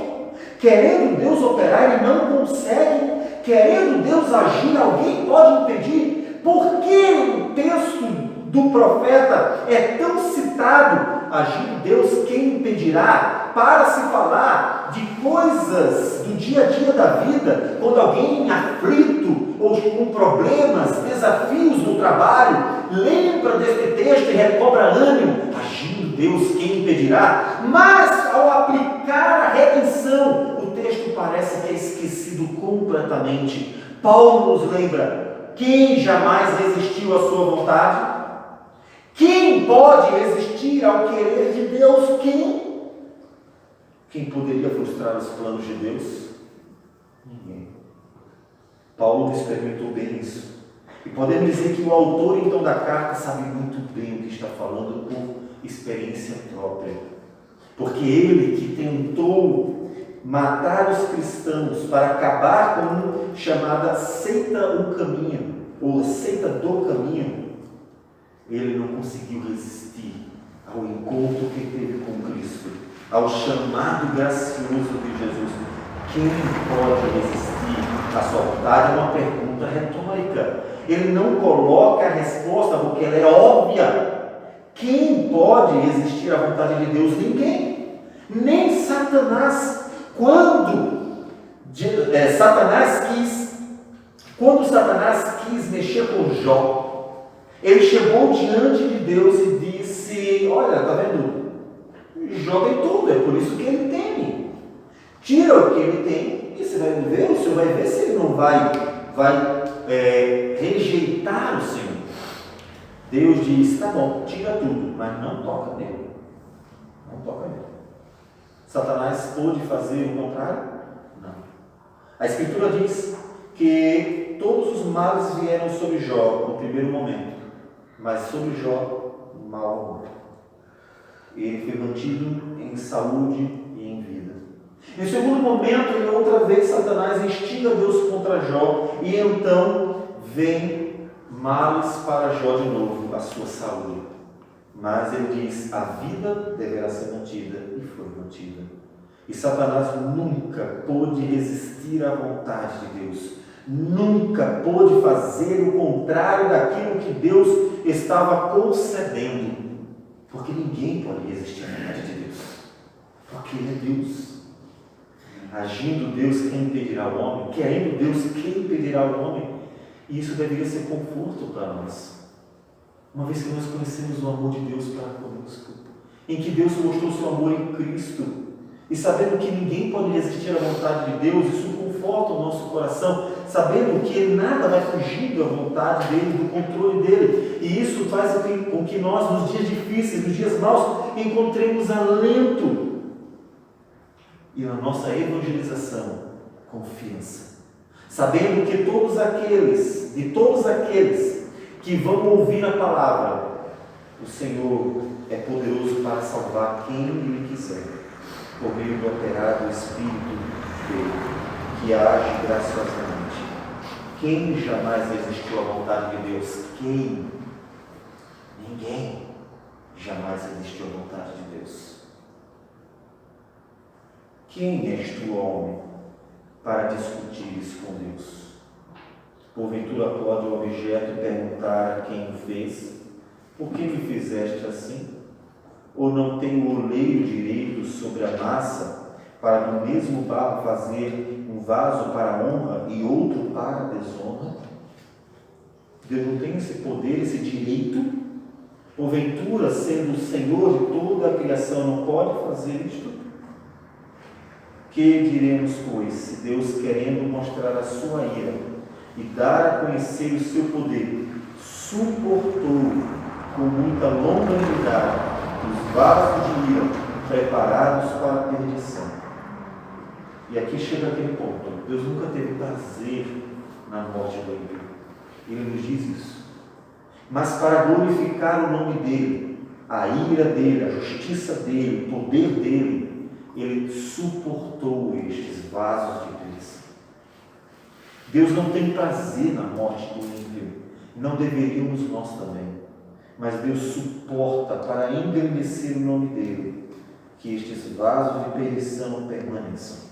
[SPEAKER 1] Querendo Deus operar, ele não consegue. Querendo Deus agir, alguém pode impedir. Por que o texto do profeta é tão citado? Agindo Deus, quem impedirá? Para se falar de coisas do dia a dia da vida, quando alguém aflito ou com problemas, desafios no trabalho, lembra deste texto e recobra ânimo. Agindo Deus, quem impedirá? Mas ao aplicar a redenção, o texto parece que é esquecido completamente. Paulo nos lembra: quem jamais resistiu à sua vontade? Quem pode resistir ao querer de Deus? Quem poderia frustrar os planos de Deus? Ninguém. Paulo experimentou bem isso. E podemos dizer que o autor então da carta sabe muito bem o que está falando por experiência própria. Porque ele que tentou matar os cristãos para acabar com a chamada seita do caminho, ou seita do caminho, ele não conseguiu resistir ao encontro que teve com Cristo, ao chamado gracioso de Jesus. Quem pode resistir à sua vontade? É uma pergunta retórica. Ele não coloca a resposta porque ela é óbvia. Quem pode resistir à vontade de Deus? Ninguém. Nem Satanás. Quando Satanás quis mexer com Jó, ele chegou diante de Deus e disse: olha, está vendo? Jó tem tudo, é por isso que ele teme. Tira o que ele tem e você vai ver, o Senhor vai ver se ele não vai rejeitar o Senhor. Deus diz: tá bom, tira tudo, mas não toca nele. Não toca nele. Satanás pôde fazer o contrário? Não. A Escritura diz que todos os males vieram sobre Jó no primeiro momento, mas sobre Jó, mal algum. Ele foi mantido em saúde e em vida. Em segundo momento, e outra vez, Satanás instiga Deus contra Jó, e então vem males para Jó de novo, a sua saúde. Mas ele diz: a vida deverá ser mantida, e foi mantida. E Satanás nunca pôde resistir à vontade de Deus. Nunca pôde fazer o contrário daquilo que Deus estava concedendo. Porque ninguém pode resistir à vontade de Deus. Porque Ele é Deus. Agindo Deus, quem impedirá o homem? Querendo Deus, quem impedirá o homem? E isso deveria ser conforto para nós, uma vez que nós conhecemos o amor de Deus para conosco, em que Deus mostrou seu amor em Cristo, e sabendo que ninguém pode resistir à vontade de Deus, isso conforta o nosso coração, sabendo que nada vai fugir da vontade dele, do controle dele, e isso faz com que nós, nos dias difíceis, nos dias maus, encontremos alento, e na nossa evangelização, confiança, sabendo que de todos aqueles que vão ouvir a palavra, o Senhor é poderoso para salvar quem Ele quiser, por meio do operado Espírito dele, que age graciosamente. Quem jamais resistiu à vontade de Deus? Quem? Ninguém jamais resistiu à vontade de Deus. Quem és tu, homem, para discutir isso com Deus? Porventura pode o objeto perguntar a quem o fez: por que me fizeste assim? Ou não tem o oleiro direito sobre a massa, para do mesmo barro fazer um vaso para a honra e outro para a desonra? Deus não tem esse poder, esse direito? Porventura, sendo o Senhor de toda a criação, não pode fazer isto? Que diremos, pois, se Deus, querendo mostrar a sua ira e dar a conhecer o seu poder, suportou com muita longanimidade os vasos de ira preparados para a perdição? E aqui chega aquele ponto: Deus nunca teve prazer na morte do ímpio. Ele nos diz isso. Mas para glorificar o nome dele, a ira dele, a justiça dele, o poder dele, ele suportou estes vasos de perdição. Deus não tem prazer na morte do ímpio, não deveríamos nós também, mas Deus suporta para engrandecer o nome dele, que estes vasos de perdição permaneçam.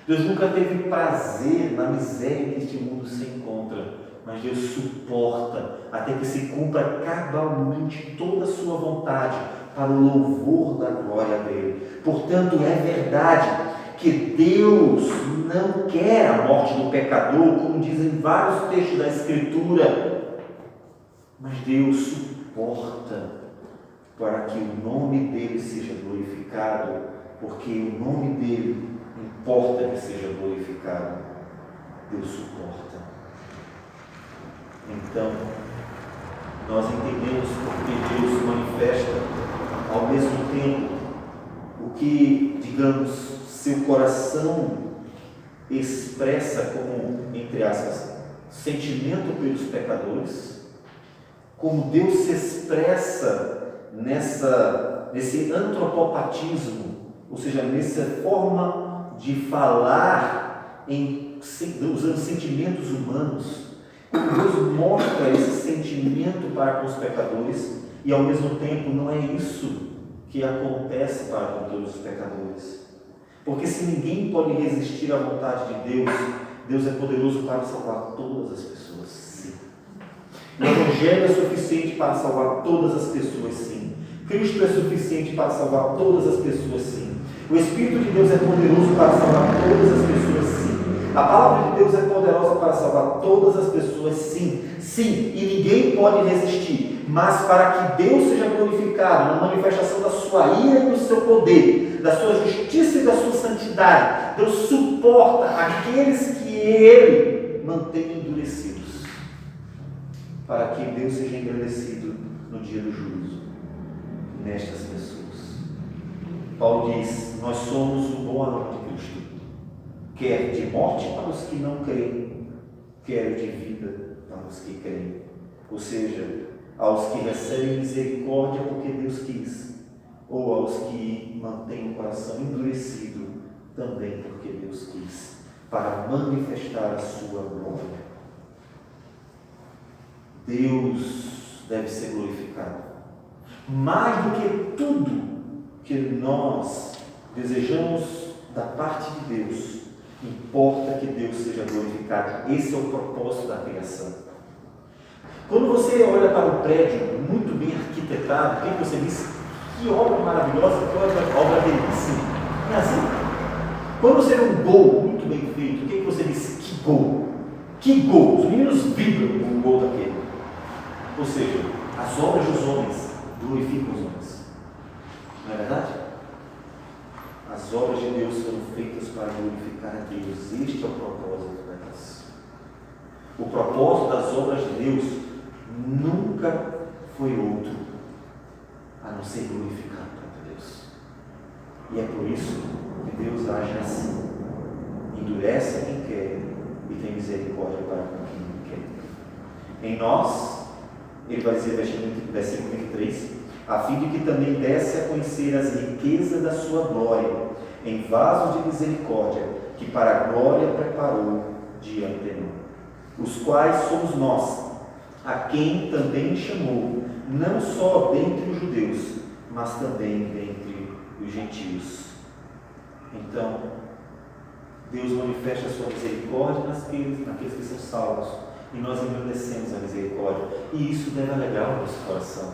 [SPEAKER 1] Deus nunca teve prazer na miséria que este mundo se encontra, mas Deus suporta até que se cumpra cabalmente toda a sua vontade para o louvor da glória dele. Portanto, é verdade que Deus não quer a morte do pecador, como dizem vários textos da Escritura, mas Deus suporta para que o nome dele seja glorificado, porque o nome dele importa que seja glorificado. Deus suporta. Então, nós entendemos porque Deus se manifesta ao mesmo tempo o que, digamos, seu coração expressa como, entre aspas, sentimento pelos pecadores, como Deus se expressa nesse antropopatismo, ou seja, nessa forma de falar usando sentimentos humanos. Deus mostra esse sentimento para com os pecadores e, ao mesmo tempo, não é isso que acontece para com todos os pecadores. Porque se ninguém pode resistir à vontade de Deus, Deus é poderoso para salvar todas as pessoas, sim. O Evangelho é suficiente para salvar todas as pessoas, sim. Cristo é suficiente para salvar todas as pessoas, sim. O Espírito de Deus é poderoso para salvar todas as pessoas, sim. A palavra de Deus é poderosa para salvar todas as pessoas, sim, sim, e ninguém pode resistir, mas para que Deus seja glorificado na manifestação da sua ira e do seu poder, da sua justiça e da sua santidade, Deus suporta aqueles que Ele mantém endurecidos, para que Deus seja engrandecido no dia do juízo nestas pessoas. Paulo diz: nós somos o bom aroma de Cristo, quer de morte para os que não creem, quer de vida para os que creem. Ou seja, aos que recebem misericórdia porque Deus quis, ou aos que mantêm o coração endurecido também porque Deus quis, para manifestar a sua glória. Deus deve ser glorificado. Mais do que tudo que nós desejamos da parte de Deus, importa que Deus seja glorificado. Esse é o propósito da criação. Quando você olha para um prédio muito bem arquitetado, o que você diz? Que obra maravilhosa, que obra belíssima. É assim? Quando você vê um gol muito bem feito, o que você diz? Que gol! Que gol! Os meninos vibram com o gol daquele. Ou seja, as obras dos homens glorificam os homens. Não é verdade? As obras de Deus foram feitas para glorificar a Deus. Este é o propósito delas. O propósito das obras de Deus nunca foi outro a não ser glorificar a Deus. E é por isso que Deus age assim. Endurece a quem quer e tem misericórdia para com quem não quer. Em nós, ele vai dizer, versículo 23, a fim de que também desse a conhecer as riquezas da sua glória, em vasos de misericórdia, que para a glória preparou de antemão, os quais somos nós, a quem também chamou, não só dentre os judeus, mas também dentre os gentios. Então, Deus manifesta a sua misericórdia naqueles que são salvos, e nós engrandecemos a misericórdia, e isso deve alegrar o nosso coração.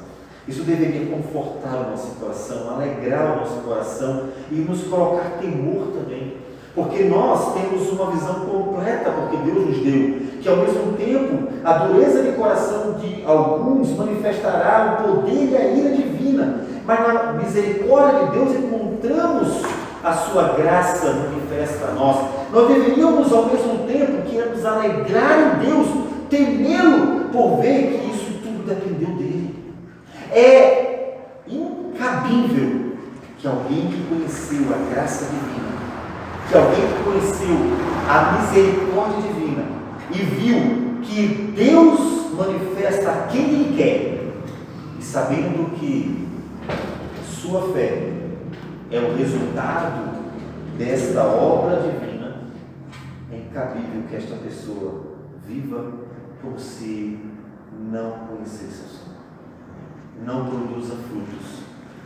[SPEAKER 1] Isso deveria confortar o nosso coração, alegrar o nosso coração e nos colocar temor também, porque nós temos uma visão completa, porque Deus nos deu, que ao mesmo tempo a dureza de coração de alguns manifestará o poder e a ira divina, mas na misericórdia de Deus encontramos a sua graça manifesta a nós. Nós deveríamos ao mesmo tempo que nos alegrar em Deus, temê-lo por ver que isso tudo dependeu dele. É incabível que alguém que conheceu a graça divina, que alguém que conheceu a misericórdia divina e viu que Deus manifesta a quem Ele quer, e sabendo que sua fé é o resultado desta obra divina, é incabível que esta pessoa viva como se não conhecesse o Senhor, não produza frutos,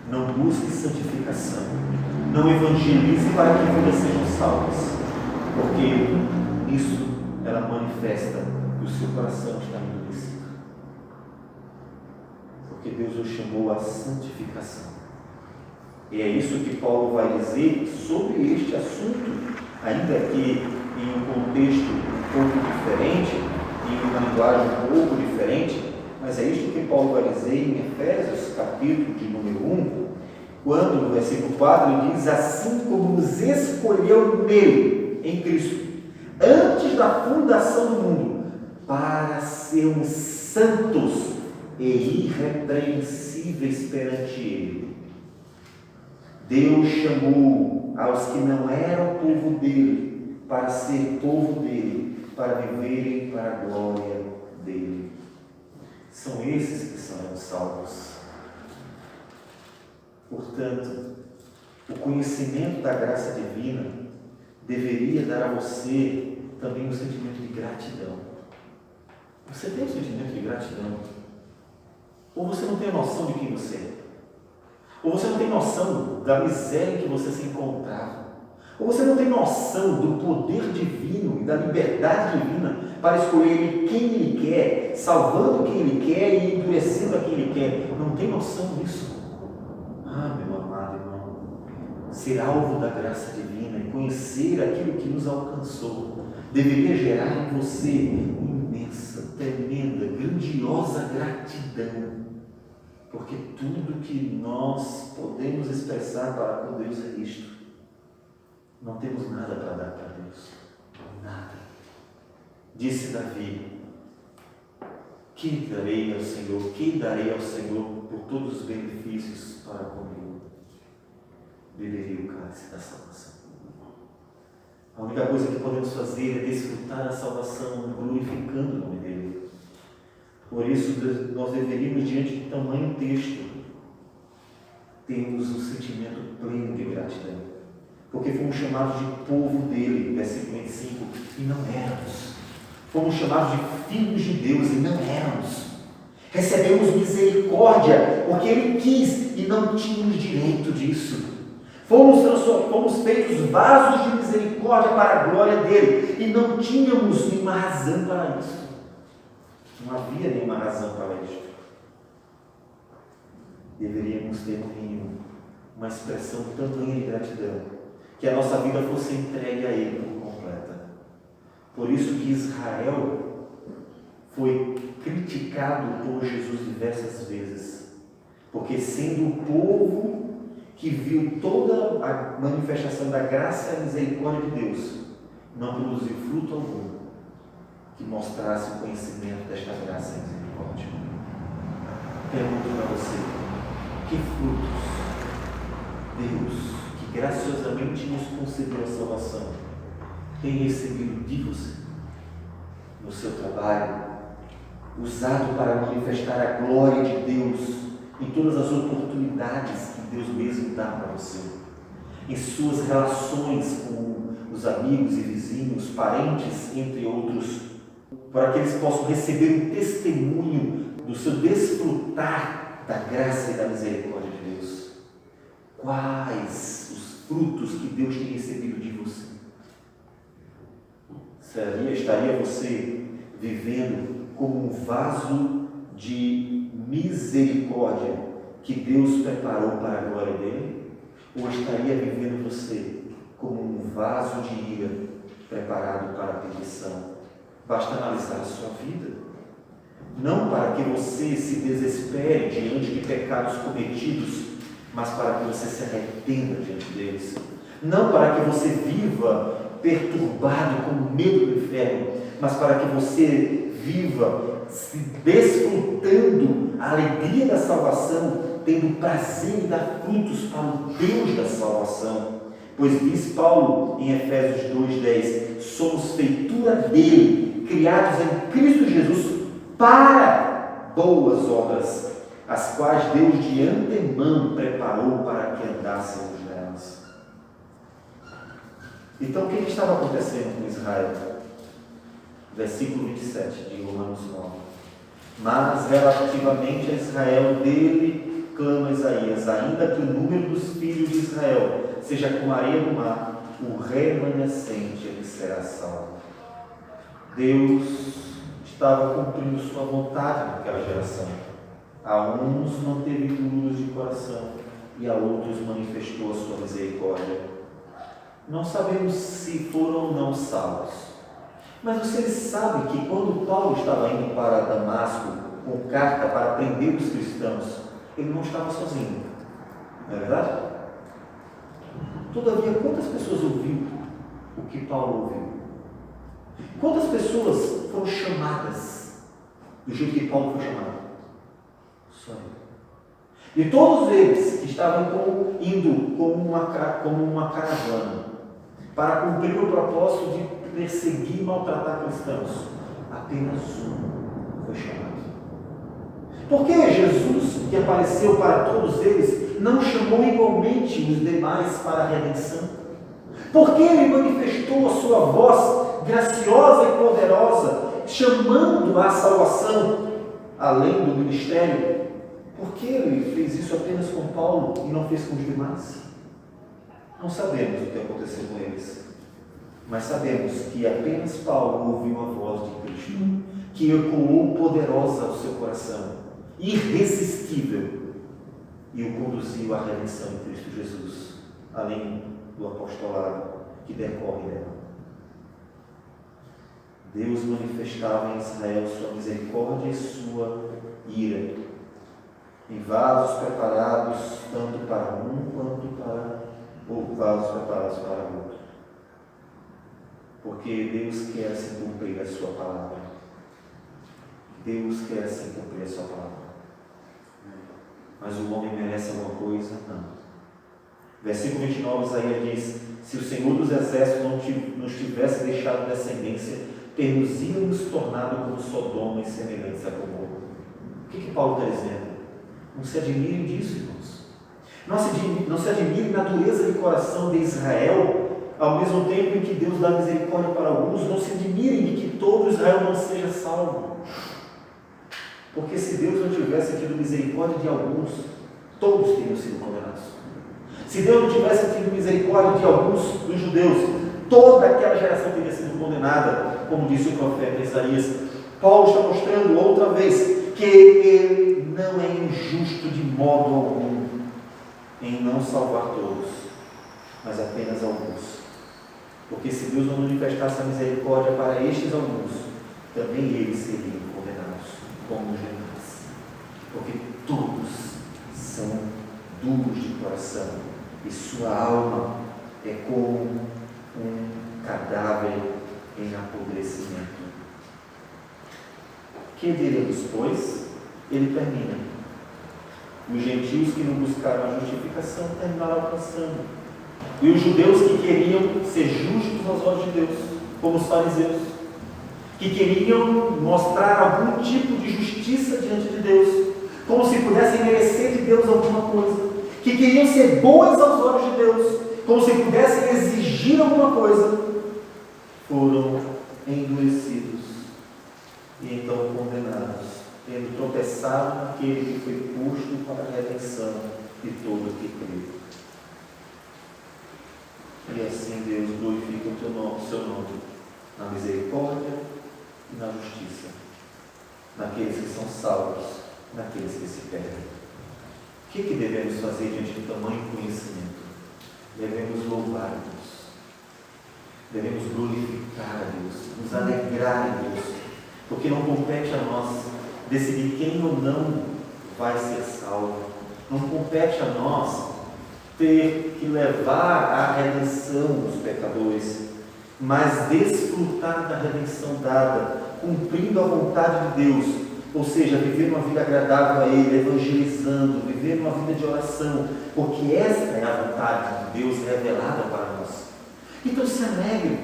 [SPEAKER 1] não busque santificação, não evangelize para que vidas sejam salvas, porque isso ela manifesta que o seu coração está endurecido, porque Deus o chamou à santificação. E é isso que Paulo vai dizer sobre este assunto, ainda que em um contexto um pouco diferente, em uma linguagem um pouco diferente, mas é isto que Paulo vai dizer em Efésios, capítulo de número 1, quando no versículo 4 ele diz: assim como nos escolheu nele, em Cristo, antes da fundação do mundo, para sermos santos e irrepreensíveis perante Ele. Deus chamou aos que não eram povo dele para ser povo dele, para viverem para a glória dele. São esses que serão salvos. Portanto, o conhecimento da graça divina deveria dar a você também um sentimento de gratidão. Você tem um sentimento de gratidão? Ou você não tem a noção de quem você é? Ou você não tem noção da miséria em que você se encontrava? Ou você não tem noção do poder divino e da liberdade divina para escolher quem Ele quer, salvando quem Ele quer e endurecendo a quem Ele quer? Não tem noção disso? Ah, meu amado irmão, ser alvo da graça divina e conhecer aquilo que nos alcançou deveria gerar em você imensa, tremenda, grandiosa gratidão. Porque tudo que nós podemos expressar para com Deus é isto. Não temos nada para dar para Deus. Nada. Disse Davi: que darei ao Senhor? Que darei ao Senhor por todos os benefícios para comigo? Beberei o cálice da salvação. A única coisa que podemos fazer é desfrutar da salvação, glorificando o nome dele. Por isso, nós deveríamos, diante de tamanho texto, termos um sentimento pleno de gratidão. Porque fomos chamados de povo dele, versículo 25, e não éramos. Fomos chamados de filhos de Deus, e não éramos. Recebemos misericórdia, porque Ele quis, e não tínhamos direito disso. Fomos feitos vasos de misericórdia para a glória dele, e não tínhamos nenhuma razão para isso. Não havia nenhuma razão para isto. Deveríamos ter, no mínimo, uma expressão tamanha de gratidão, que a nossa vida fosse entregue a Ele por completa. Por isso que Israel foi criticado por Jesus diversas vezes, porque sendo o povo que viu toda a manifestação da graça e a misericórdia de Deus, não produziu fruto algum que mostrasse o conhecimento desta graça e misericórdia. Pergunto para você, que frutos Deus, que graciosamente nos concedeu a salvação, tem recebido de você, no seu trabalho, usado para manifestar a glória de Deus em todas as oportunidades que Deus mesmo dá para você, em suas relações com os amigos e vizinhos, parentes, entre outros, para que eles possam receber um testemunho do seu desfrutar da graça e da misericórdia de Deus. Quais os frutos que Deus tem recebido de você? Estaria você vivendo como um vaso de misericórdia que Deus preparou para a glória dele? Ou estaria vivendo você como um vaso de ira preparado para a perdição? Basta analisar a sua vida. Não para que você se desespere diante de pecados cometidos, mas para que você se arrependa diante deles. Não para que você viva perturbado com medo do inferno, mas para que você viva se desfrutando a alegria da salvação, tendo prazer em dar frutos para o Deus da salvação. Pois diz Paulo em Efésios 2:10, somos feitura dele, criados em Cristo Jesus para boas obras, as quais Deus de antemão preparou para que andássemos nelas. Então, o que estava acontecendo com Israel? Versículo 27 de Romanos 9. Mas, relativamente a Israel, dele clama Isaías, ainda que o número dos filhos de Israel seja como a areia do mar, o remanescente ele será salvo. Deus estava cumprindo sua vontade naquela geração. A uns manteve duros de coração e a outros manifestou a sua misericórdia. Não sabemos se foram ou não salvos, mas vocês sabem que quando Paulo estava indo para Damasco com carta para prender os cristãos, ele não estava sozinho, não é verdade? Todavia, quantas pessoas ouviram o que Paulo ouviu? Quantas pessoas foram chamadas do jeito que Paulo foi chamado? Só ele. E todos eles que estavam indo como uma caravana para cumprir o propósito de perseguir e maltratar cristãos, apenas um foi chamado. Por que Jesus, que apareceu para todos eles, não chamou igualmente os demais para a redenção? Por que ele manifestou a sua voz graciosa e poderosa, chamando à salvação, além do ministério? Por que ele fez isso apenas com Paulo e não fez com os demais? Não sabemos o que aconteceu com eles, mas sabemos que apenas Paulo ouviu a voz de Cristo, que ecoou poderosa ao seu coração, irresistível, e o conduziu à redenção em Cristo Jesus, além do apostolado que decorre dela. Deus manifestava em Israel sua misericórdia e sua ira, em vasos preparados tanto para um quanto para vasos preparados para outro. Porque Deus quer assim cumprir a sua palavra. Deus quer assim cumprir a sua palavra. Mas o homem merece alguma coisa? Não. Versículo 29, Isaías diz: se o Senhor dos Exércitos não nos tivesse deixado descendência, ter-nos-íamos tornado como Sodoma e semelhantes a Gomorra. O que Paulo está dizendo? Não se admirem disso, irmãos. Não se admirem na dureza de coração de Israel, ao mesmo tempo em que Deus dá misericórdia para alguns. Não se admirem de que todo Israel não seja salvo. Porque se Deus não tivesse tido misericórdia de alguns, todos teriam sido condenados. Se Deus não tivesse tido misericórdia de alguns dos judeus, toda aquela geração teria sido condenada, como disse o profeta Isaías. Paulo está mostrando outra vez que ele não é injusto de modo algum em não salvar todos, mas apenas alguns. Porque se Deus não manifestasse a misericórdia para estes alguns, também eles seriam condenados como os demais. Porque todos são duros de coração e sua alma é como um cadáver em apodrecimento. Que diremos, pois? Ele termina. Os gentios que não buscaram a justificação terminaram alcançando. E os judeus que queriam ser justos aos olhos de Deus, como os fariseus, que queriam mostrar algum tipo de justiça diante de Deus, como se pudessem merecer de Deus alguma coisa, que queriam ser bons aos olhos de Deus, como se pudessem exigir alguma coisa, foram endurecidos e então condenados, tendo tropeçado naquele que foi posto para a redenção de todo o que crê. E assim Deus glorifica o seu nome na misericórdia e na justiça, naqueles que são salvos, naqueles que se perdem. O que devemos fazer diante de tamanho conhecimento? Devemos louvar a Deus, devemos glorificar a Deus, nos alegrar em Deus, porque não compete a nós decidir quem ou não vai ser salvo, não compete a nós ter que levar à redenção dos pecadores, mas desfrutar da redenção dada, cumprindo a vontade de Deus, ou seja, viver uma vida agradável a Ele, evangelizando, viver uma vida de oração, porque esta é a vontade de Deus revelada para nós. Então se alegre,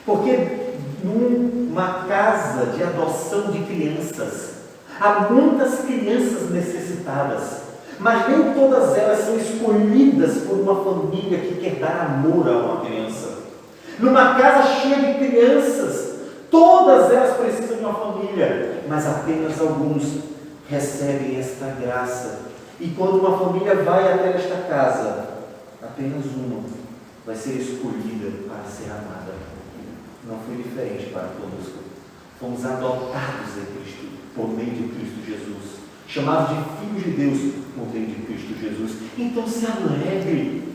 [SPEAKER 1] porque numa casa de adoção de crianças, há muitas crianças necessitadas, mas nem todas elas são escolhidas por uma família que quer dar amor a uma criança. Numa casa cheia de crianças, todas elas precisam de uma família, mas apenas alguns recebem esta graça. E quando uma família vai até esta casa, apenas uma vai ser escolhida para ser amada. Não foi diferente para conosco. Fomos adotados em Cristo, por meio de Cristo Jesus, chamados de filhos de Deus por meio de Cristo Jesus. Então se alegre.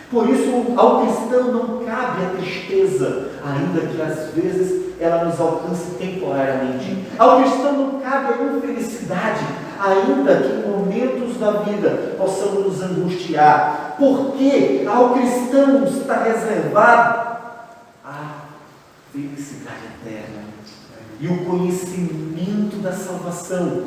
[SPEAKER 1] Por isso ao cristão não cabe a tristeza, ainda que às vezes ela nos alcance temporariamente. Ao cristão não cabe a infelicidade, ainda que em momentos da vida possamos nos angustiar, porque ao cristão está reservado a felicidade eterna. E o conhecimento da salvação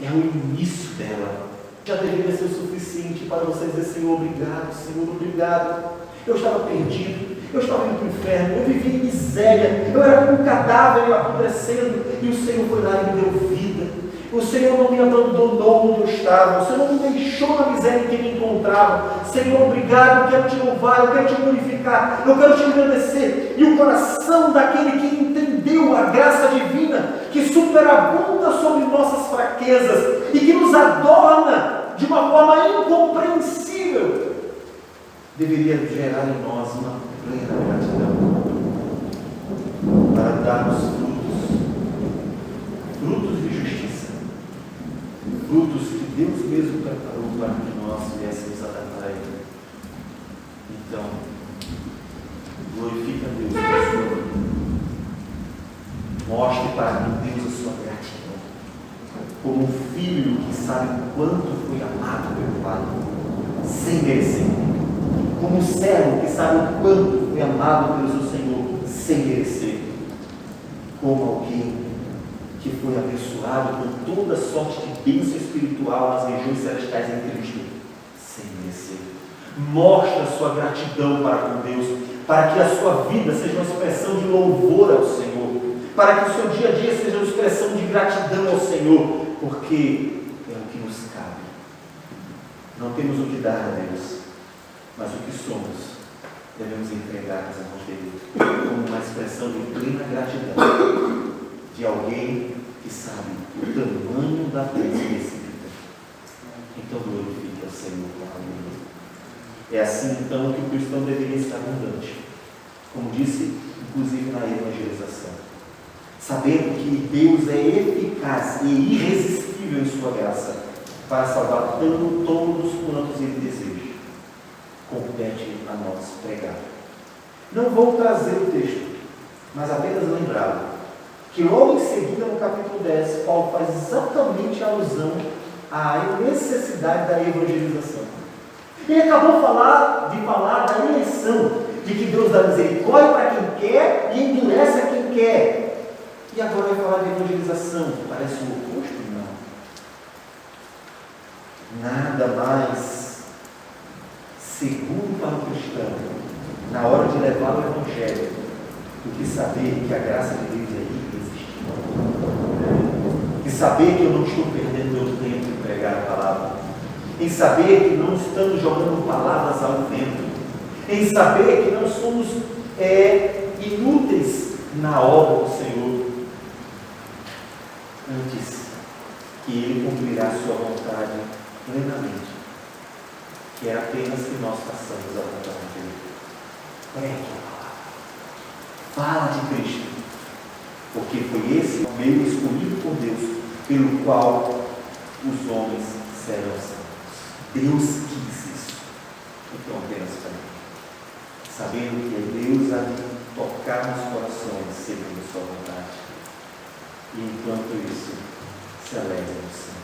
[SPEAKER 1] é o início dela. Já deveria ser o suficiente para você dizer: Senhor, obrigado, Senhor, obrigado. Eu estava perdido, eu estava indo para o inferno, eu vivia em miséria, eu era como um cadáver apodrecendo, e o Senhor foi lá e me deu vida. O Senhor não me abandonou onde eu estava, o Senhor não me deixou na miséria em que me encontrava. Senhor, obrigado, eu quero te louvar, eu quero te glorificar, eu quero te agradecer. E o coração daquele que entendeu a graça divina, que superabunda sobre nossas fraquezas e que nos adorna de uma forma incompreensível, deveria gerar em nós uma plena gratidão, para darmos frutos de justiça, frutos que Deus mesmo preparou para que nós viéssemos a dar para Ele. Então, glorifica a Deus pela sua vida. Mostre para Deus a sua gratidão, como um filho que sabe o quanto foi amado pelo Pai, sem merecer. Como um servo que sabe o quanto foi amado pelo seu Senhor, sem merecer. Como alguém que foi abençoado com toda sorte de bênção espiritual nas regiões celestiais em Cristo, sem merecer. Mostre a sua gratidão para com Deus, para que a sua vida seja uma expressão de louvor ao Senhor, para que o seu dia a dia seja uma expressão de gratidão ao Senhor, porque é o que nos cabe. Não temos o que dar a Deus, mas o que somos devemos entregar nas mãos dele, como uma expressão de plena gratidão de alguém que sabe o tamanho da bênção recebida. Então glorifique ao Senhor com a vida. É assim então que o cristão deveria estar abundante, como disse inclusive na evangelização, sabendo que Deus é eficaz e irresistível em sua graça para salvar todos quantos Ele deseja. Compete a nós pregar. Não vou trazer o texto, mas apenas lembrá-lo que logo em seguida, no capítulo 10, Paulo faz exatamente alusão à necessidade da evangelização. Ele acabou de falar da eleição, de que Deus dá misericórdia para quem quer e endurece a quem quer. E agora vai falar de evangelização. Parece o oposto? Não. Nada mais seguro para o cristão, na hora de levar o Evangelho, do que saber que a graça de Deus é irresistível. E saber que eu não estou perdendo meu tempo em pregar a palavra. Em saber que não estamos jogando palavras ao vento. Em saber que não somos inúteis na obra do Senhor. Antes que Ele cumprirá a sua vontade plenamente. Que é apenas que nós façamos a vontade dele. Pregue a palavra. Fala de Cristo. Porque foi esse o meio escolhido por Deus, pelo qual os homens serão salvos. Deus quis isso. Então apenas para mim. Sabendo que é Deus a tocar nos corações segundo a sua vontade. E enquanto isso, se alegra no Senhor.